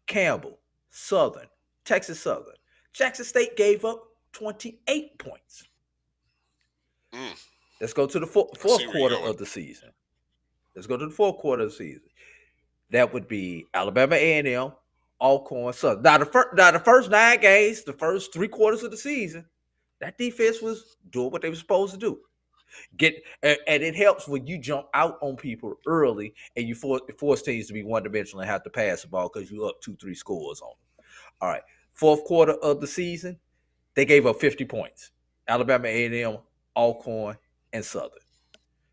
Campbell, Southern, Texas Southern, Jackson State gave up 28 points. Let's go to the fourth quarter of the season. That would be Alabama A&M, Alcorn, Southern. Now the first 9 games, the first 3 quarters of the season, that defense was doing what they were supposed to do. And it helps when you jump out on people early and you force teams to be one-dimensional and have to pass the ball because you're up 2-3 scores on them. All right. Fourth quarter of the season, they gave up 50 points. Alabama A&M, Alcorn, and Southern.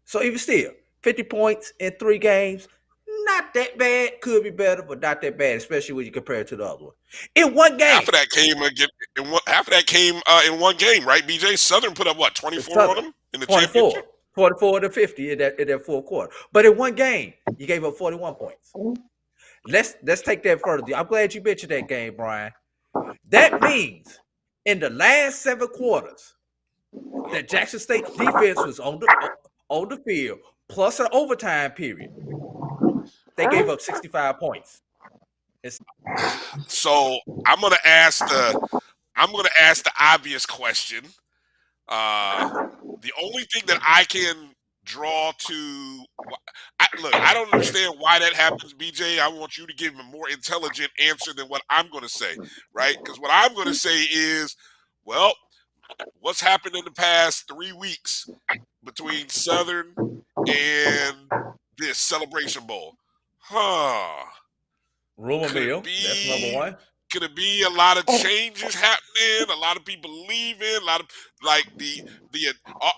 So even still, 50 points in 3 games, not that bad. Could be better, but not that bad, especially when you compare it to the other one. In one game. Half of that came in one game, right, BJ? Southern put up, 24 on them in the 24, championship? 44 to 50 in that fourth quarter. But in one game, you gave up 41 points. Let's take that further. I'm glad you mentioned that game, Bryan. That means in the last 7 quarters that Jackson State's defense was on the field, plus an overtime period, they gave up 65 points. So I'm gonna ask the obvious question. The only thing that I can draw to, I don't understand why that happens, BJ. I want you to give a more intelligent answer than what I'm going to say, right? Because what I'm going to say is, well, what's happened in the past 3 weeks between Southern and this Celebration Bowl? Rumor mill. That's number one. Could it be a lot of changes happening? A lot of people leaving? A lot of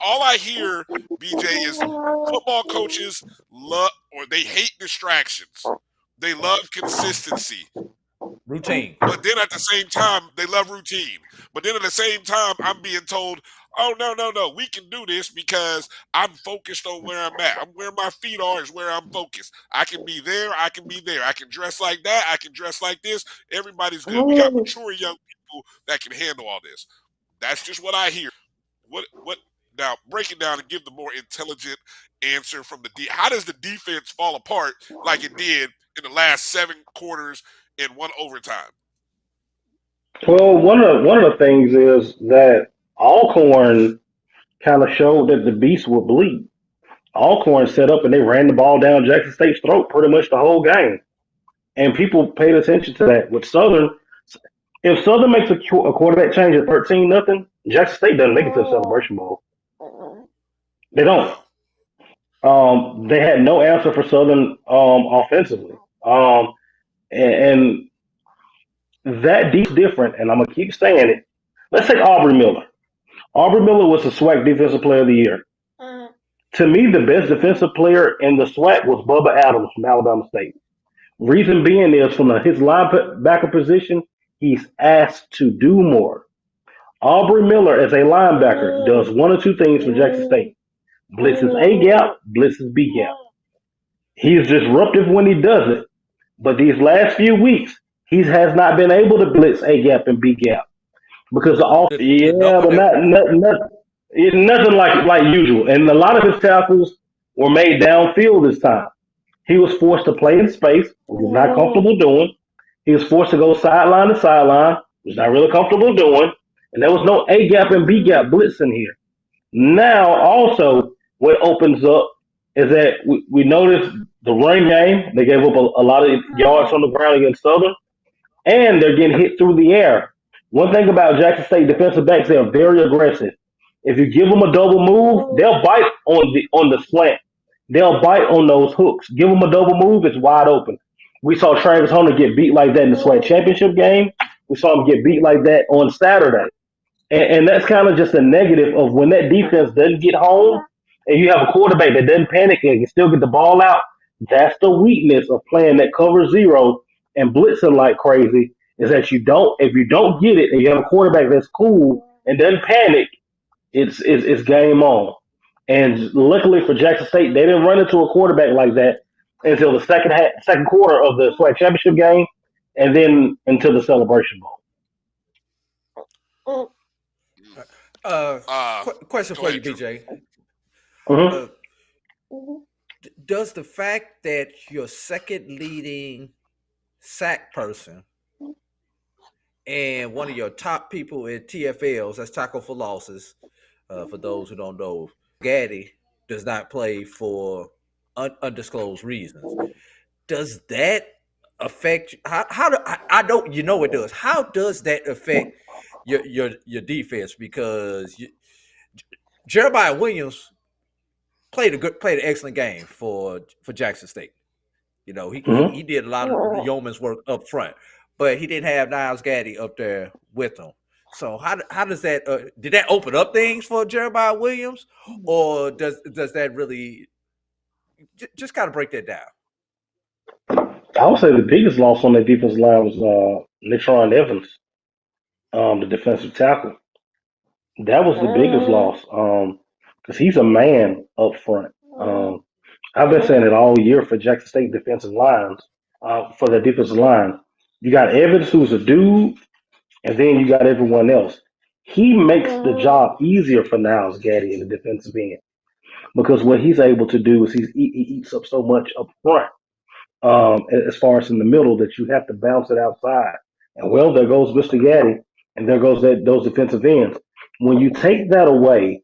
all I hear, BJ, is football coaches they hate distractions. They love consistency. Routine. But then at the same time, they love routine. But then at the same time, I'm being told, oh, no, we can do this because I'm focused on where I'm at. Where my feet are is where I'm focused. I can be there. I can be there. I can dress like that. I can dress like this. Everybody's good. We got mature young people that can handle all this. That's just what I hear. What now, break it down and give the more intelligent answer from how does the defense fall apart like it did in the last 7 quarters in 1 overtime? Well, one of the things is that Alcorn kind of showed that the beast would bleed. Alcorn set up and they ran the ball down Jackson State's throat pretty much the whole game, and people paid attention to that. With Southern, if Southern makes a quarterback change at 13-0, Jackson State doesn't make it to the Celebration Bowl. They don't. They had no answer for Southern offensively, and that deep different. And I'm gonna keep saying it. Let's take Aubrey Miller. Aubrey Miller was the SWAC Defensive Player of the Year. To me, the best defensive player in the SWAC was Bubba Adams from Alabama State. Reason being is from his linebacker position, he's asked to do more. Aubrey Miller, as a linebacker, does one or two things for Jackson State: blitzes A gap, blitzes B gap. He's disruptive when he does it, but these last few weeks, he has not been able to blitz A gap and B gap because The yeah, number but that nothing like usual. And a lot of his tackles were made downfield this time. He was forced to play in space, which he's not comfortable doing. He was forced to go sideline to sideline, which he's not really comfortable doing. And there was no A gap and B gap blitz in here. Now, also, what opens up is that we noticed the run game. They gave up a lot of yards on the ground against Southern, and they're getting hit through the air. One thing about Jackson State defensive backs, they are very aggressive. If you give them a double move, they'll bite on the slant. They'll bite on those hooks. Give them a double move, it's wide open. We saw Travis Hunter get beat like that in the SWAC championship game. We saw him get beat like that on Saturday. And that's kind of just a negative of when that defense doesn't get home and you have a quarterback that doesn't panic and can still get the ball out. That's the weakness of playing that cover zero and blitzing like crazy is that if you don't get it and you have a quarterback that's cool and doesn't panic, it's game on. And luckily for Jackson State, they didn't run into a quarterback like that until the second quarter of the SWAC championship game, and then until the Celebration Bowl. Question Go for ahead, you, Drew. BJ. Mhm. Does the fact that your second leading sack person and one of your top people in TFLs, that's tackle for losses, for those who don't know, Gaddy does not play for undisclosed reasons. Does that affect how do I don't you know it does? How does that affect your defense? Because Jeremiah Williams played an excellent game for Jackson State. You know, he did a lot of yeoman's work up front, but he didn't have Niles Gaddy up there with him. So how does that did that open up things for Jeremiah Williams, or does that really just kind of break that down? I would say the biggest loss on that defensive line was Nitron Evans, the defensive tackle. That was the biggest loss because he's a man up front. I've been saying it all year for Jackson State defensive lines, for the defensive line. You got Evans, who's a dude, and then you got everyone else. He makes the job easier for Niles Gaddy in the defensive end because what he's able to do is he eats up so much up front, as far as in the middle, that you have to bounce it outside. And well, there goes Mr. Gaddy, and there goes those defensive ends. When you take that away,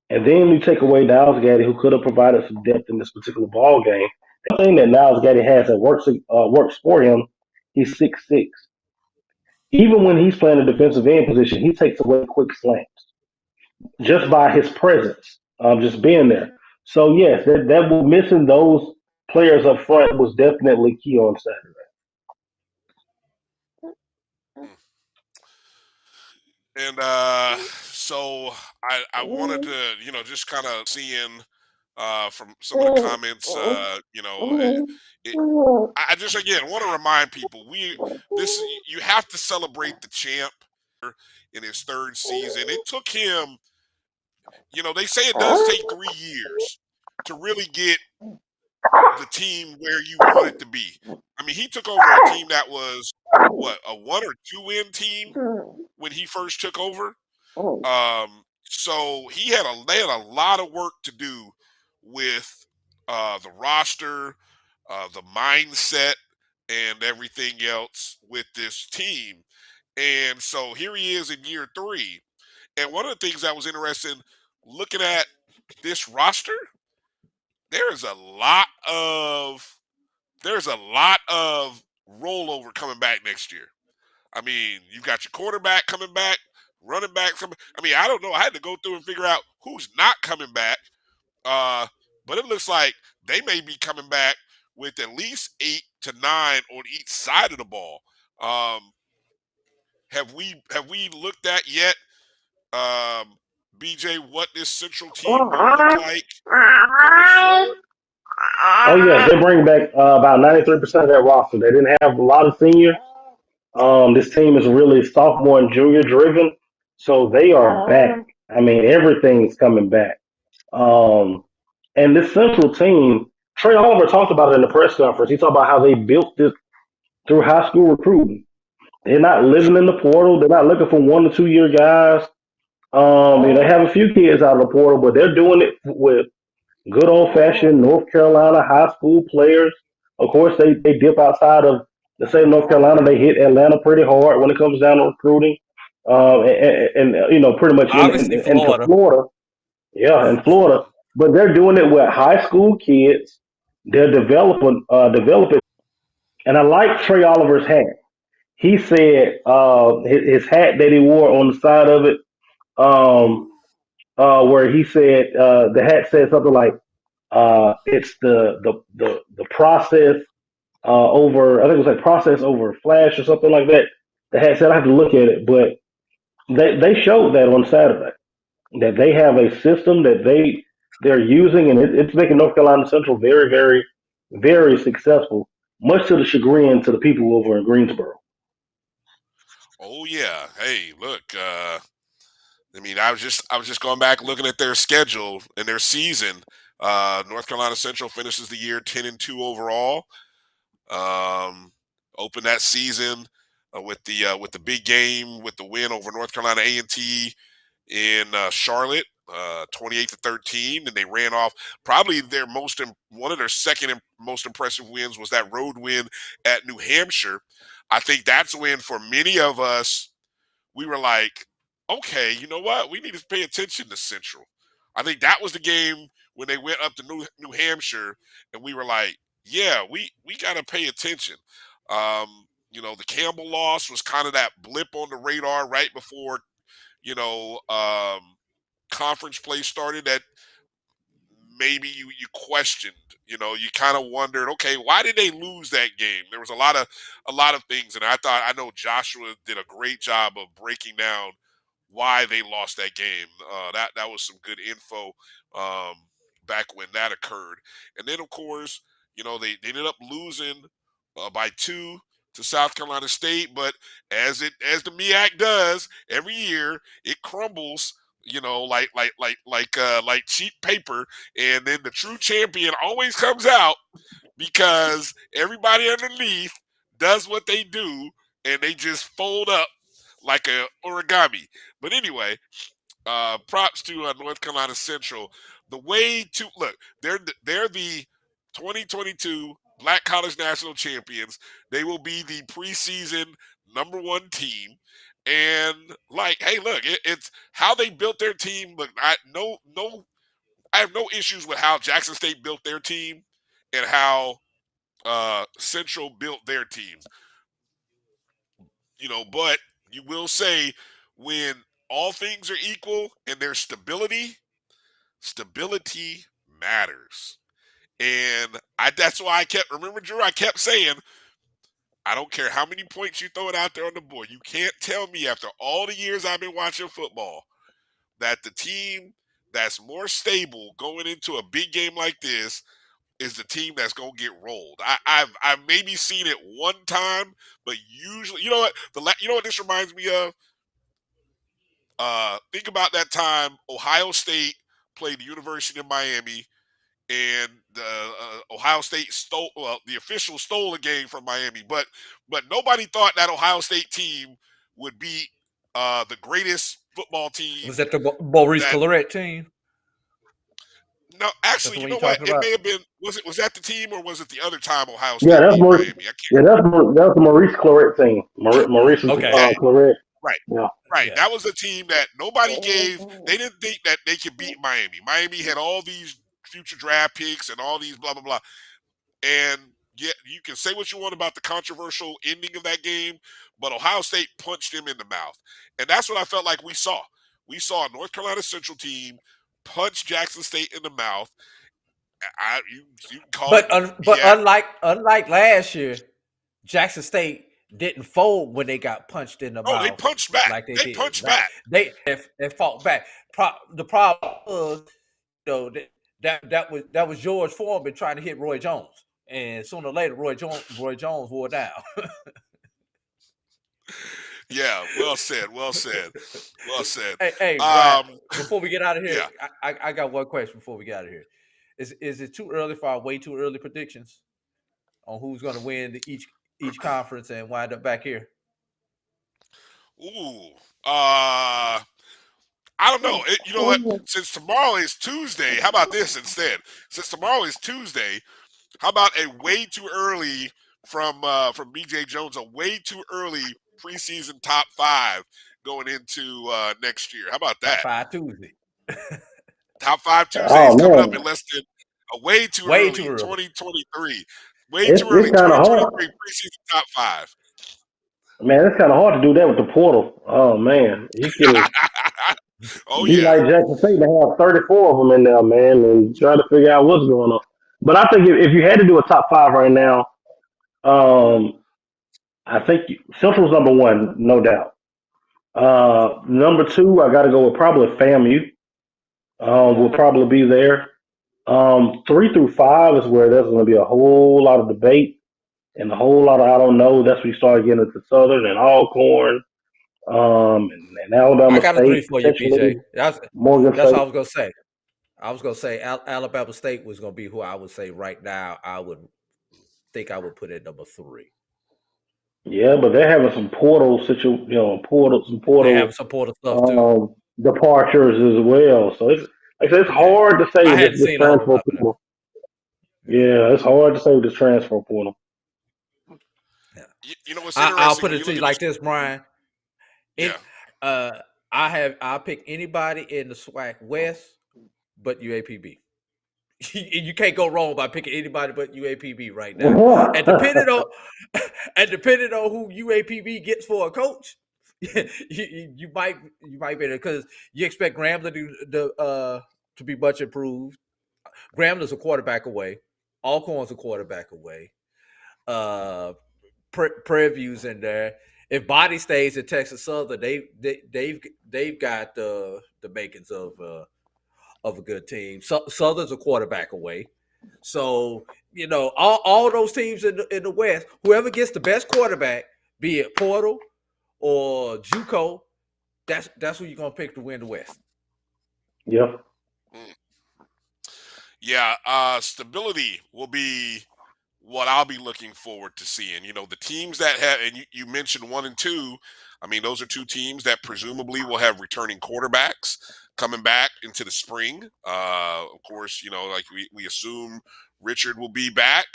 and then you take away Niles Gaddy, who could have provided some depth in this particular ball game, the thing that Niles Gaddy has that works for him, he's 6'6". Even when he's playing a defensive end position, he takes away quick slants just by his presence, just being there. So yes, that was missing those players up front was definitely key on Saturday. And so I wanted to, just kind of seeing from some of the comments, I just again want to remind people you have to celebrate the champ in his third season. It took him, they say it does take 3 years to really get the team where you want it to be. I mean, he took over a team that was a 1 or 2 win team when he first took over. So they had a lot of work to do with the roster, the mindset, and everything else with this team. And so here he is in year 3. And one of the things that was interesting looking at this roster, there's a lot of rollover coming back next year. I mean, you've got your quarterback coming back, running back coming. I mean, I don't know. I had to go through and figure out who's not coming back. But it looks like they may be coming back with at least 8 to 9 on each side of the ball. Have we looked at yet, BJ, what this Central team will look like going forward? Oh yeah, they bring back about 93% of that roster. They didn't have a lot of seniors. This team is really sophomore and junior driven, so they are back. I mean, everything's coming back. Um, and this Central team, Trey Oliver talked about it in the press conference. He talked about how they built this through high school recruiting. They're not living in the portal. They're not looking for 1 to 2 year guys. They have a few kids out of the portal, but they're doing it with good old fashioned North Carolina high school players. Of course, they dip outside of the state of North Carolina. They hit Atlanta pretty hard when it comes down to recruiting, pretty much Obviously, into Florida. Florida. Yeah, in Florida, but they're doing it with high school kids. They're developing, and I like Trey Oliver's hat. He said his hat that he wore on the side of it, where he said the hat said something like it's the process over. I think it was like process over flash or something like that. The hat said I have to look at it, but they showed that on Saturday that they have a system that they're using, and it's making North Carolina Central very, very, very successful. Much to the chagrin to the people over in Greensboro. Oh yeah. Hey, look. I mean, I was just going back looking at their schedule and their season. North Carolina Central finishes the year 10-2 overall. Opened that season with the big game with the win over North Carolina A&T in Charlotte, 28-13, and they ran off probably one of their second most impressive wins was that road win at New Hampshire. I think that's when for many of us we were like, okay, you know what? We need to pay attention to Central. I think that was the game when they went up to New Hampshire, and we were like, yeah, we got to pay attention. The Campbell loss was kind of that blip on the radar right before, conference play started that maybe you questioned. You kind of wondered, okay, why did they lose that game? There was a lot of things, and I know Joshua did a great job of breaking down why they lost that game. That was some good info um, back when that occurred. And then, of course, they ended up losing by 2 to South Carolina State. But as the MEAC does every year, it crumbles. Like cheap paper, and then the true champion always comes out because everybody underneath does what they do, and they just fold up like a origami. But anyway, props to North Carolina Central. The way to look, they're the 2022 Black College National Champions. They will be the preseason #1 team. And hey, look, it's how they built their team. Look, I have no issues with how Jackson State built their team and how Central built their teams. But you will say when all things are equal and there's stability matters. And that's why remember, Drew, I kept saying, I don't care how many points you throw it out there on the board. You can't tell me after all the years I've been watching football that the team that's more stable going into a big game like this is the team that's gonna get rolled. I've maybe seen it one time, but usually, you know what? You know what this reminds me of? Think about that time Ohio State played the University of Miami, and Ohio State stole. Well, the officials stole a game from Miami, but nobody thought that Ohio State team would beat the greatest football team. Was that the Maurice That Claret team? No, That's actually, the you one know you're what? talking It about? may have been. Was that the team, or was it the other time Ohio Yeah, State beat Miami? I can't. that's the Maurice Claret team. Maurice Okay. Claret. Right. Yeah. Right. Yeah. That was a team that nobody gave. They didn't think that they could beat Miami. Miami had all these future draft picks and all these blah blah blah. And yet you can say what you want about the controversial ending of that game, but Ohio State punched him in the mouth. And that's what I felt like we saw. We saw a North Carolina Central team punch Jackson State in the mouth. You can call it But yeah. unlike last year, Jackson State didn't fold when they got punched in the Oh, they mouth punched back. like they They did. punched Like back. they fought back. The problem was, you know, that was George Foreman trying to hit Roy Jones, and sooner or later Roy Jones wore down. Yeah, well said. Well said. Well said. Hey, Bryan, before we get out of here, Yeah. I got one question before we get out of here. Is it too early for our way too early predictions on who's going to win each conference and wind up back here? Ooh. I don't know. You know what? Since tomorrow is Tuesday, how about this instead? Since tomorrow is Tuesday, how about a way too early from BJ Jones, a way too early preseason top 5 going into next year? How about that? Top 5 Tuesday. Top 5 Tuesday is coming up in less than way too early. 2023. Way too early. It's kind of 2023 hard. preseason top 5. Man, it's kind of hard to do that with the portal. Oh man, you can Oh be yeah. like Jackson State and have 34 of them in there, man, and try to figure out what's going on. But I think if you had to do a top 5 right now, I think Central's number 1, no doubt. Number 2, I got to go with probably FAMU. Will probably be there. 3 through 5 is where there's going to be a whole lot of debate and a whole lot of I don't know. That's when you start getting into Southern and Alcorn, and Alabama I got a 3 State. for you, BJ. That's Morgan what State. I was gonna say. I was gonna say Alabama State was gonna be who I would say right now. I would put at number 3. Yeah, but they're having some portal They have some portal stuff too. departures as well. So it's hard to say I with hadn't this seen all of transfer them. portal. Yeah, it's hard to say with this transfer portal. You know what's interesting? I'll put it to you like this, Bryan. Yeah. I'll pick anybody in the SWAC West but UAPB. You can't go wrong by picking anybody but UAPB right now. And depending on who UAPB gets for a coach, you might be there because you expect Grambling to be much improved. Grambling's a quarterback away. Alcorn's a quarterback away. Preview's in there. If Body stays at Texas Southern, they've got the makings of a good team. Southern's a quarterback away. So, all those teams in the West, whoever gets the best quarterback, be it portal or JUCO, that's who you're gonna pick to win the West. Yep. Yeah, stability will be what I'll be looking forward to seeing. The teams that have, and you mentioned 1 and 2. I mean, those are 2 teams that presumably will have returning quarterbacks coming back into the spring. Of course, like we assume Richard will be back.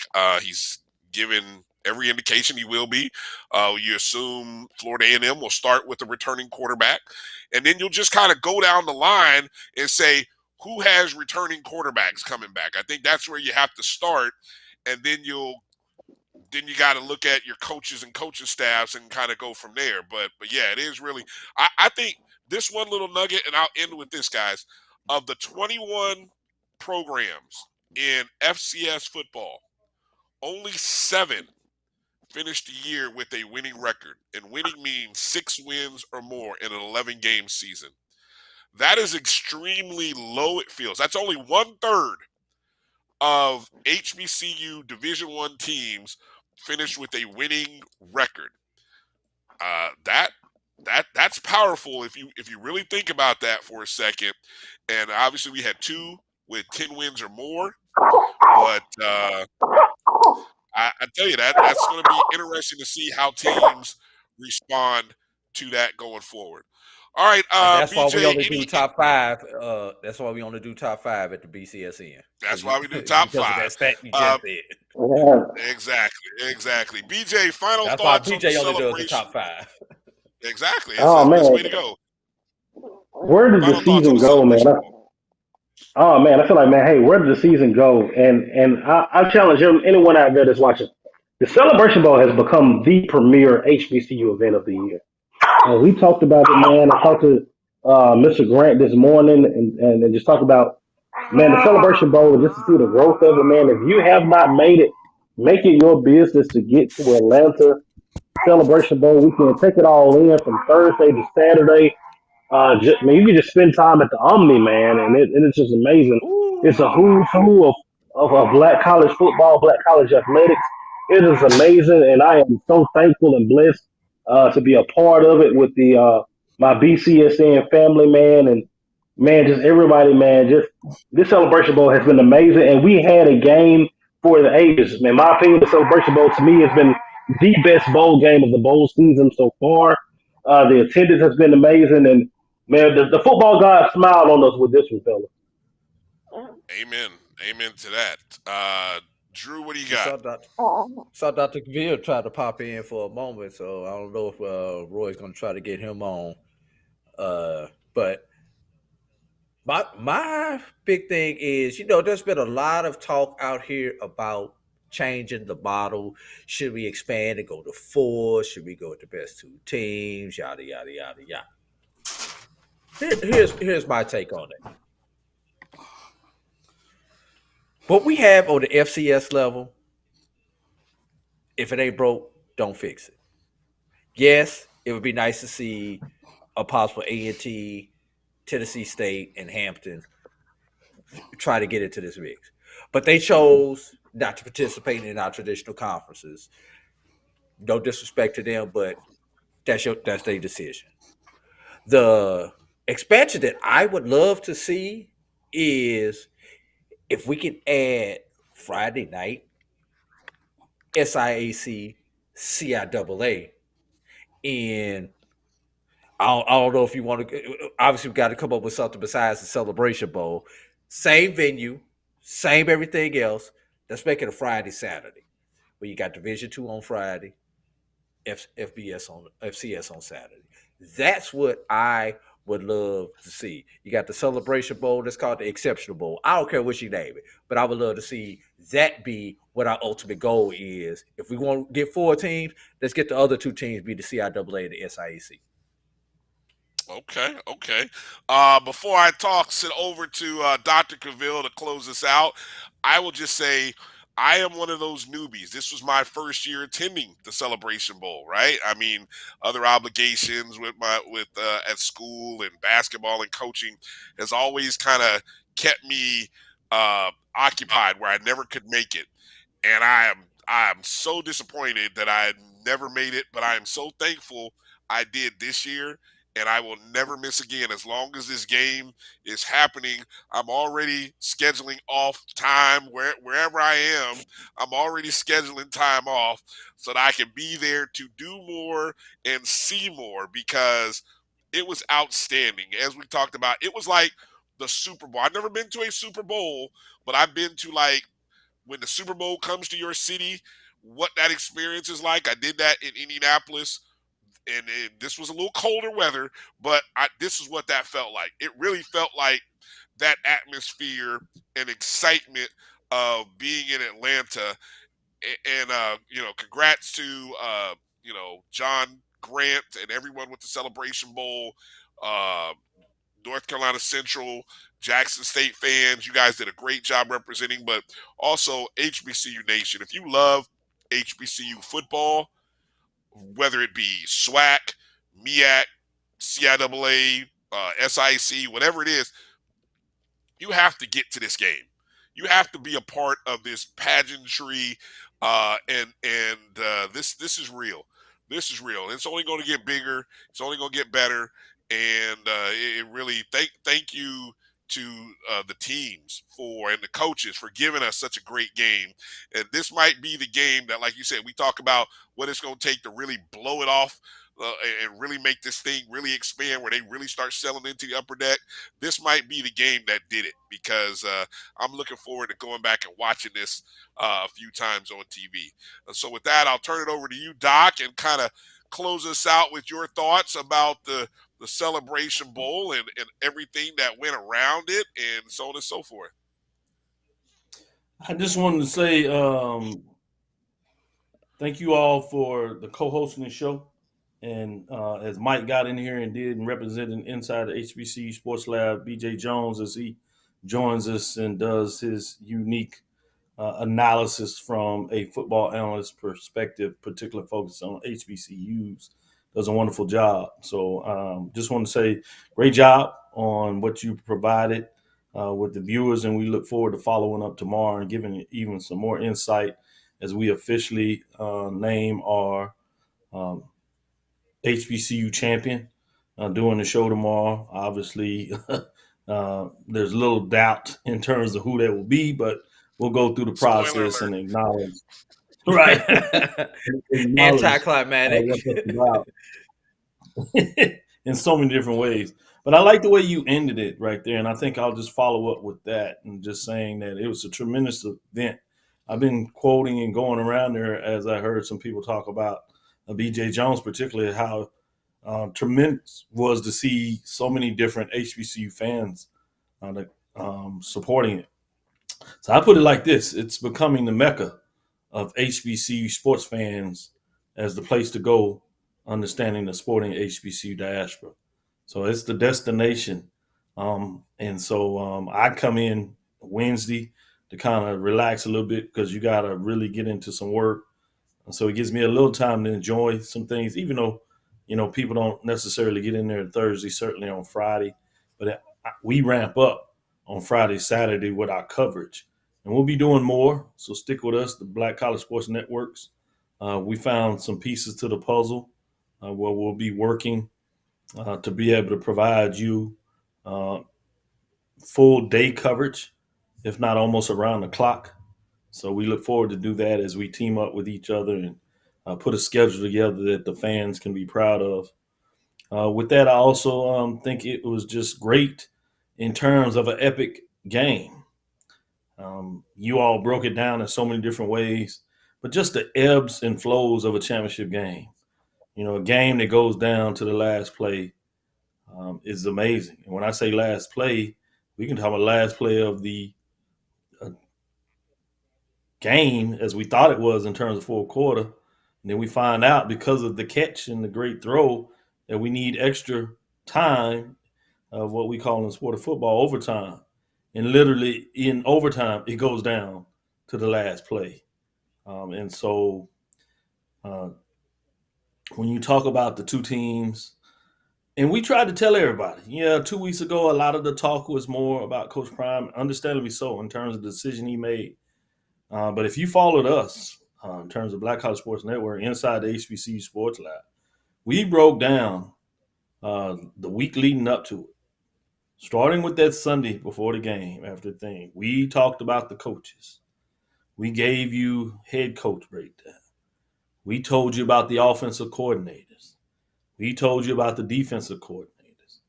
He's given every indication he will be. You assume Florida A&M will start with a returning quarterback, and then you'll just kind of go down the line and say, who has returning quarterbacks coming back? I think that's where you have to start, and then you got to look at your coaches and coaching staffs and kind of go from there. But yeah, it is really. I think this one little nugget, and I'll end with this, guys. Of the 21 programs in FCS football, only 7 finished the year with a winning record, and winning means 6 wins or more in an 11-game season. That is extremely low, it feels. That's only 1/3 of HBCU Division I teams finished with a winning record. That's powerful if you really think about that for a second. And obviously we had 2 with 10 wins or more. But I tell you that's going to be interesting to see how teams respond to that going forward. All right, that's BJ, why we only do top 5. That's why we only do top 5 at the BCSN. That's why we do top 5. Of that stat you just said. Exactly. BJ, final that's why thoughts on BJ the only does celebration. the top 5. Exactly. Oh It's man, the way to go. Where did the season go, man? Oh man, I feel like, man, hey, where did the season go? And I challenge anyone out there that's watching. The Celebration Bowl has become the premier HBCU event of the year. We talked about it, man. I talked to Mr. Grant this morning and just talked about, man, the Celebration Bowl, just to see the growth of it, man. If you have not made it, make it your business to get to Atlanta. Celebration Bowl weekend. Take it all in from Thursday to Saturday. You can just spend time at the Omni, man, and it's just amazing. It's a who's who of black college football, black college athletics. It is amazing, and I am so thankful and blessed to be a part of it with the my BCSN family, man, and man, just everybody, man. Just this Celebration Bowl has been amazing, and we had a game for the ages. In my opinion, the Celebration Bowl to me has been the best bowl game of the bowl season so far. The attendance has been amazing, and man, the football god smiled on us with this one, fella. Amen. Amen to that. Drew, what do you I got? saw Dr. Cavil try to pop in for a moment, so I don't know if Roy's going to try to get him on. But my big thing is, there's been a lot of talk out here about changing the model. Should we expand and go to 4? Should we go with the best 2 teams? Yada yada yada yada. Here's my take on it. What we have on the FCS level, if it ain't broke, don't fix it. Yes, it would be nice to see a possible A&T, Tennessee State, and Hampton try to get into this mix. But they chose not to participate in our traditional conferences. No disrespect to them, but that's their decision. The expansion that I would love to see is if we can add Friday night SIAC, CIAA, and I don't know if you want to. Obviously, we've got to come up with something besides the Celebration Bowl. Same venue, same everything else. Let's make it a Friday, Saturday, where you got Division II on Friday, FCS on Saturday. That's what I would love to see. You got the Celebration Bowl. That's called the Exceptional Bowl. I don't care what you name it, but I would love to see that be what our ultimate goal is. If we want to get 4 teams, let's get the other 2 teams be the CIAA and the SIAC. Okay. Before I sit over to Dr. Cavil to close this out, I will just say I am one of those newbies. This was my first year attending the Celebration Bowl, right? I mean, other obligations with at school and basketball and coaching has always kind of kept me occupied where I never could make it. And I am so disappointed that I never made it, but I am so thankful I did this year, and I will never miss again. As long as this game is happening, I'm already scheduling off time wherever I am. I'm already scheduling time off so that I can be there to do more and see more because it was outstanding. As we talked about, it was like the Super Bowl. I've never been to a Super Bowl, but I've been to like when the Super Bowl comes to your city, what that experience is like. I did that in Indianapolis, and this was a little colder weather, but this is what that felt like. It really felt like that atmosphere and excitement of being in Atlanta. And congrats to John Grant and everyone with the Celebration Bowl. North Carolina Central, Jackson State fans, you guys did a great job representing, but also HBCU Nation. If you love HBCU football, whether it be SWAC, MEAC, CIAA, SIC, whatever it is, you have to get to this game. You have to be a part of this pageantry, and this is real. This is real. It's only going to get bigger. It's only going to get better. And it really thank you to the teams and the coaches for giving us such a great game. And this might be the game that, like you said, we talk about what it's going to take to really blow it off and really make this thing really expand where they really start selling into the upper deck. This might be the game that did it because I'm looking forward to going back and watching this a few times on TV. And so with that, I'll turn it over to you, Doc, and kind of close us out with your thoughts about the Celebration Bowl and everything that went around it and so on and so forth. I just wanted to say thank you all for the co-hosting the show. And as Mike got in here and did and representing inside the HBCU Sports Lab, BJ Jones, as he joins us and does his unique analysis from a football analyst perspective, particular focus on HBCUs, does a wonderful job. So just want to say great job on what you provided. with the viewers, and we look forward to following up tomorrow and giving even some more insight as we officially name our HBCU champion during the show tomorrow. Obviously, there's little doubt in terms of who that will be, but we'll go through the Spoiler process alert. and acknowledge, right? Acknowledge Anticlimactic. what that's about in so many different ways. But I like the way you ended it right there, and I think I'll just follow up with that and just saying that it was a tremendous event. I've been quoting and going around there as I heard some people talk about BJ Jones, particularly how tremendous was to see so many different HBCU fans supporting it. So I put it like this: it's becoming the mecca of HBCU sports fans as the place to go, understanding the sporting HBCU diaspora. So it's the destination. And so I come in Wednesday to kind of relax a little bit because you got to really get into some work. And so it gives me a little time to enjoy some things, even though, people don't necessarily get in there Thursday, certainly on Friday. But we ramp up on Friday, Saturday with our coverage. And we'll be doing more. So stick with us, the Black College Sports Networks. We found some pieces to the puzzle where we'll be working to be able to provide you uh, full day coverage, if not almost around the clock. So we look forward to do that as we team up with each other and put a schedule together that the fans can be proud of. With that, I also think it was just great in terms of an epic game. You all broke it down in so many different ways, but just the ebbs and flows of a championship game. A game that goes down to the last play is amazing. And when I say last play, we can talk about last play of the uh, game as we thought it was in terms of fourth quarter. And then we find out because of the catch and the great throw that we need extra time of what we call in the sport of football overtime. And literally in overtime, it goes down to the last play. And so uh, when you talk about the two teams, and we tried to tell everybody, 2 weeks ago, a lot of the talk was more about Coach Prime, understandably so, in terms of the decision he made. But if you followed us in terms of Black College Sports Network inside the HBCU Sports Lab, we broke down the week leading up to it, starting with that Sunday before the game after the thing. We talked about the coaches. We gave you head coach breakdown. We told you about the offensive coordinators. We told you about the defensive coordinators.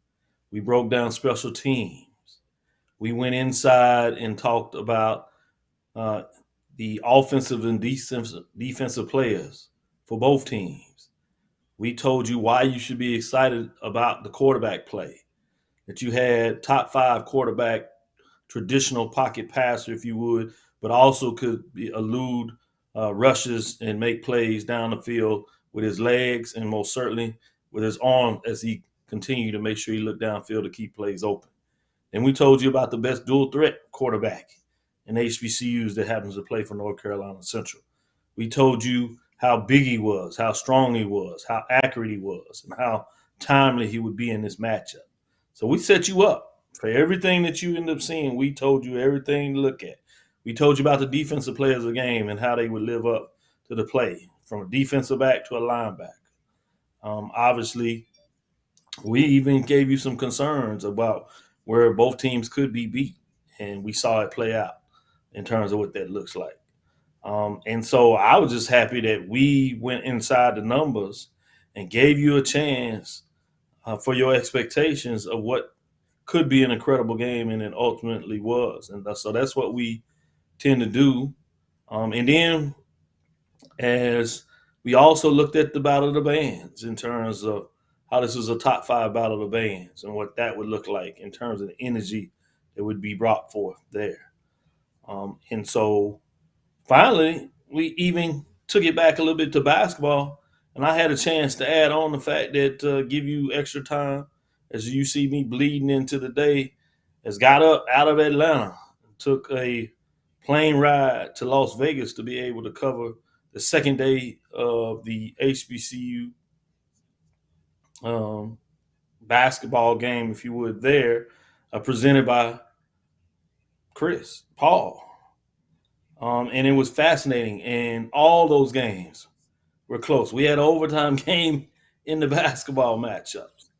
We broke down special teams. We went inside and talked about uh, the offensive and defensive players for both teams. We told you why you should be excited about the quarterback play, that you had top 5 quarterback, traditional pocket passer, if you would, but also could elude rushes and make plays down the field with his legs and most certainly with his arm as he continued to make sure he looked downfield to keep plays open. And we told you about the best dual threat quarterback in HBCUs that happens to play for North Carolina Central. We told you how big he was, how strong he was, how accurate he was, and how timely he would be in this matchup. So we set you up for everything that you end up seeing. We told you everything to look at. We told you about the defensive players of the game and how they would live up to the play, from a defensive back to a linebacker. Obviously, we even gave you some concerns about where both teams could be beat, and we saw it play out in terms of what that looks like. And so I was just happy that we went inside the numbers and gave you a chance for your expectations of what could be an incredible game, and it ultimately was. And so that's what we tend to do. And then as we also looked at the Battle of the Bands in terms of how this is a top 5 Battle of the Bands and what that would look like in terms of the energy that would be brought forth there. And so finally, we even took it back a little bit to basketball, and I had a chance to add on the fact that give you extra time as you see me bleeding into the day, has got up out of Atlanta, took a plane ride to Las Vegas to be able to cover the second day of the HBCU basketball game, if you would, there, presented by Chris, Paul. And it was fascinating. And all those games were close. We had an overtime game in the basketball matchups.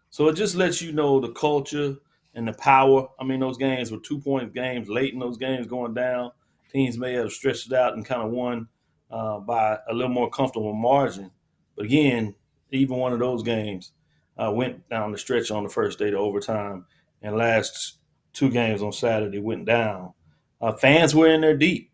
So it just lets you know the culture and the power. I mean, those games were 2-point games late in those games going down. Teams may have stretched it out and kind of won by a little more comfortable margin. But again, even one of those games went down the stretch on the first day to overtime, and last two games on Saturday went down. Fans were in there deep.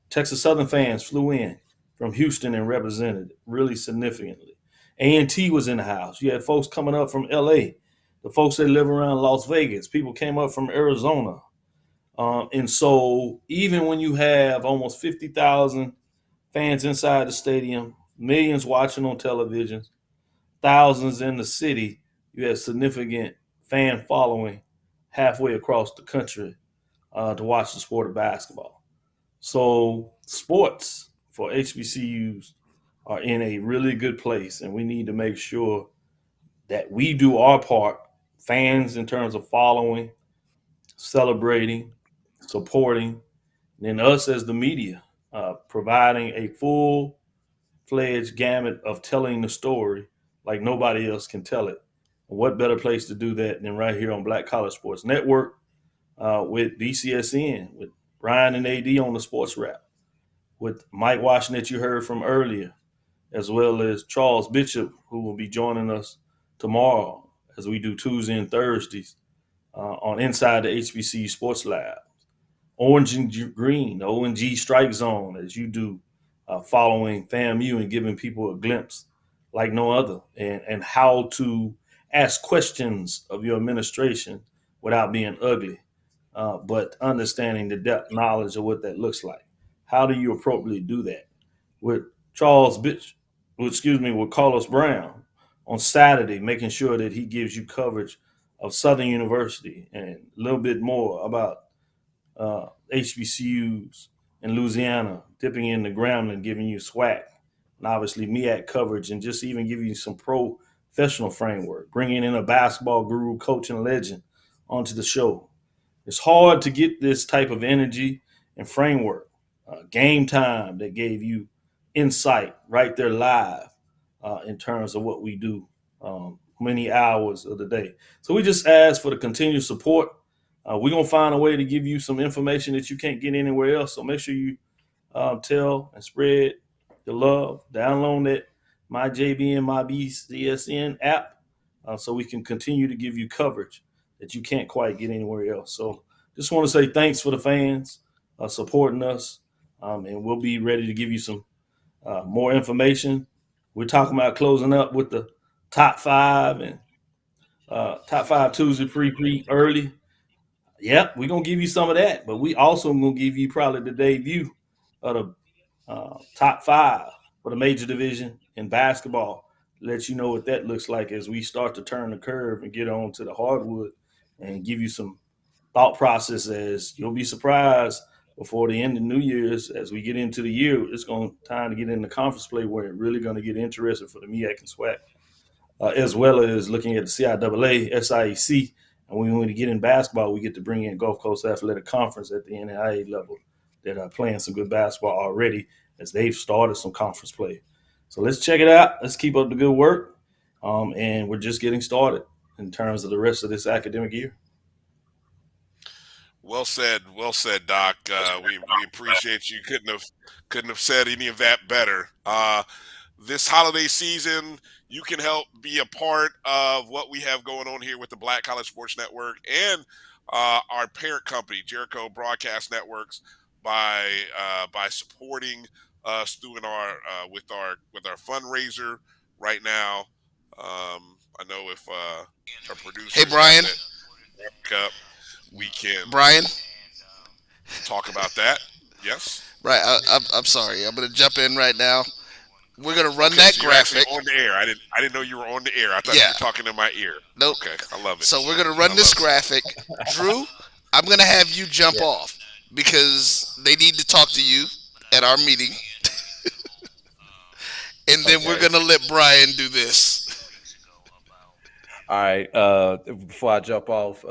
Texas Southern fans flew in from Houston and represented really significantly. A&T was in the house. You had folks coming up from L.A., the folks that live around Las Vegas. People came up from Arizona. And so even when you have almost 50,000 fans inside the stadium, millions watching on television, thousands in the city, you have significant fan following halfway across the country to watch the sport of basketball. So sports for HBCUs are in a really good place, and we need to make sure that we do our part, fans in terms of following, celebrating, supporting, and then us as the media, providing a full-fledged gamut of telling the story like nobody else can tell it. And what better place to do that than right here on Black College Sports Network with BCSN, with Bryan and AD on the Sports Wrap, with Mike Washington that you heard from earlier, as well as Charles Bishop, who will be joining us tomorrow as we do Tuesday and Thursdays on Inside the HBCU Sports Lab. Orange and Green, the O&G Strike Zone, as you do, following FAMU and giving people a glimpse like no other, and how to ask questions of your administration without being ugly, but understanding the depth knowledge of what that looks like. How do you appropriately do that? With with Carlos Brown on Saturday, making sure that he gives you coverage of Southern University and a little bit more about HBCUs in Louisiana, dipping in the Grambling, giving you SWAC, and obviously MEAC coverage, and just even giving you some professional framework, bringing in a basketball guru, coach, and legend onto the show. It's hard to get this type of energy and framework. Game Time that gave you insight right there live in terms of what we do many hours of the day. So we just ask for the continued support. We're going to find a way to give you some information that you can't get anywhere else. So make sure you tell and spread the love. Download that My JB and My BCSN app so we can continue to give you coverage that you can't quite get anywhere else. So just want to say thanks for the fans supporting us, and we'll be ready to give you some more information. We're talking about closing up with the top five and top five Tuesday pre early. Yep, we're gonna give you some of that, but we also gonna give you probably the debut of the top five for the major division in basketball. Let you know what that looks like as we start to turn the curve and get on to the hardwood, and give you some thought process. As you'll be surprised before the end of New Year's, as we get into the year, it's going to time to get in the conference play where it's really going to get interested for the MEAC and SWAC, as well as looking at the CIAA, SIEC. And when we get in basketball, we get to bring in Gulf Coast Athletic Conference at the NAIA level that are playing some good basketball already as they've started some conference play. So let's check it out. Let's keep up the good work. And we're just getting started in terms of the rest of this academic year. Well said, Doc. We appreciate you. Couldn't have said any of that better. This holiday season, you can help be a part of what we have going on here with the Black College Sports Network and our parent company, Jericho Broadcast Networks, by supporting us doing our with our fundraiser right now. I know if our producer, Hey, Bryan. We can Bryan, talk about that. Yes. right. I'm sorry. I'm going to jump in right now. We're going to run Okay, that so you're graphic. actually on the air. I didn't know you were on the air. I thought you were talking in my ear. Nope. Okay, I love it. So we're going to run this graphic. Drew, I'm going to have you jump off because they need to talk to you at our meeting. And then we're going to let Bryan do this. All right. Before I jump off,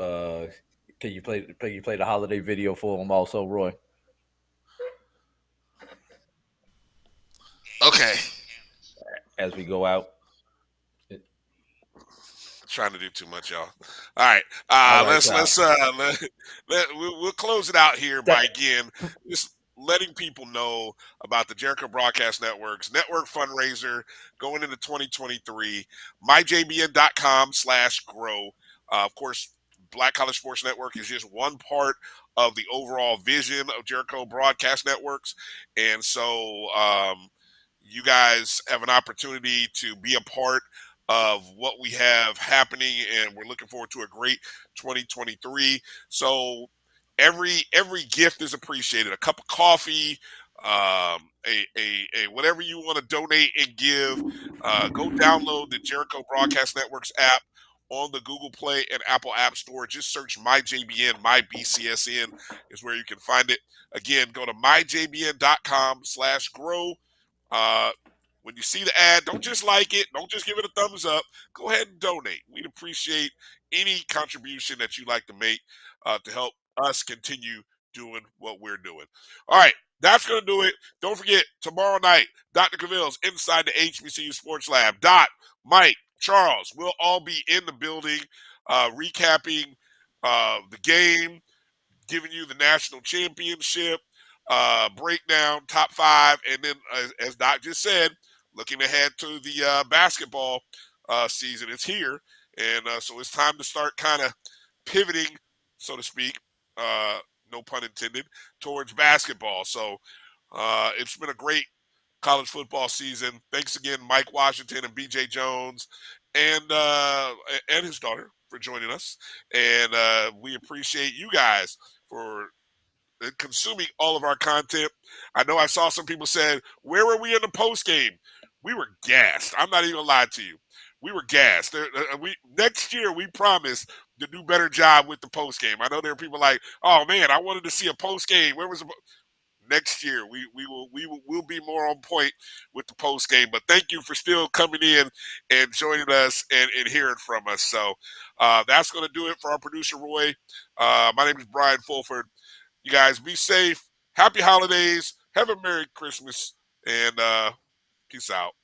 Can you play the holiday video for them also, Roy? Okay. As we go out. Trying to do too much, y'all. All right, All right, we'll close it out here by That, again just letting people know about the Jericho Broadcast Network's network fundraiser going into 2023. myjbn.com/grow. Of course, Black College Sports Network is just one part of the overall vision of Jericho Broadcast Networks, and so you guys have an opportunity to be a part of what we have happening, and we're looking forward to a great 2023. So every gift is appreciated. A cup of coffee, a whatever you want to donate and give. Go download the Jericho Broadcast Networks app on the Google Play and Apple App Store. Just search MyJBN, my BCSN is where you can find it. Again, go to myjbn.com/grow. When you see the ad, don't just like it. Don't just give it a thumbs up. Go ahead and donate. We'd appreciate any contribution that you'd like to make to help us continue doing what we're doing. All right, that's going to do it. Don't forget, tomorrow night, Dr. Cavil's Inside the HBCU Sports Lab. Dot, Mike, Charles, we'll all be in the building recapping the game, giving you the national championship breakdown, top five, and then as Doc just said, looking ahead to the basketball season. It's here, and so it's time to start kind of pivoting, so to speak, no pun intended, towards basketball. So it's been a great college football season. Thanks again, Mike Washington and BJ Jones, and his daughter for joining us, and we appreciate you guys for consuming all of our content. I know I saw some people said, where were we in the post game? We were gassed. I'm not even gonna lie to you. We were gassed. Next year we promise to do better job with the post game. I know there are people like, oh man, I wanted to see a post game. Where was the next year? We'll be more on point with the post game. But thank you for still coming in and joining us and hearing from us. So that's gonna do it for our producer Roy. My name is Bryan Fulford. You guys be safe. Happy holidays. Have a Merry Christmas. And peace out.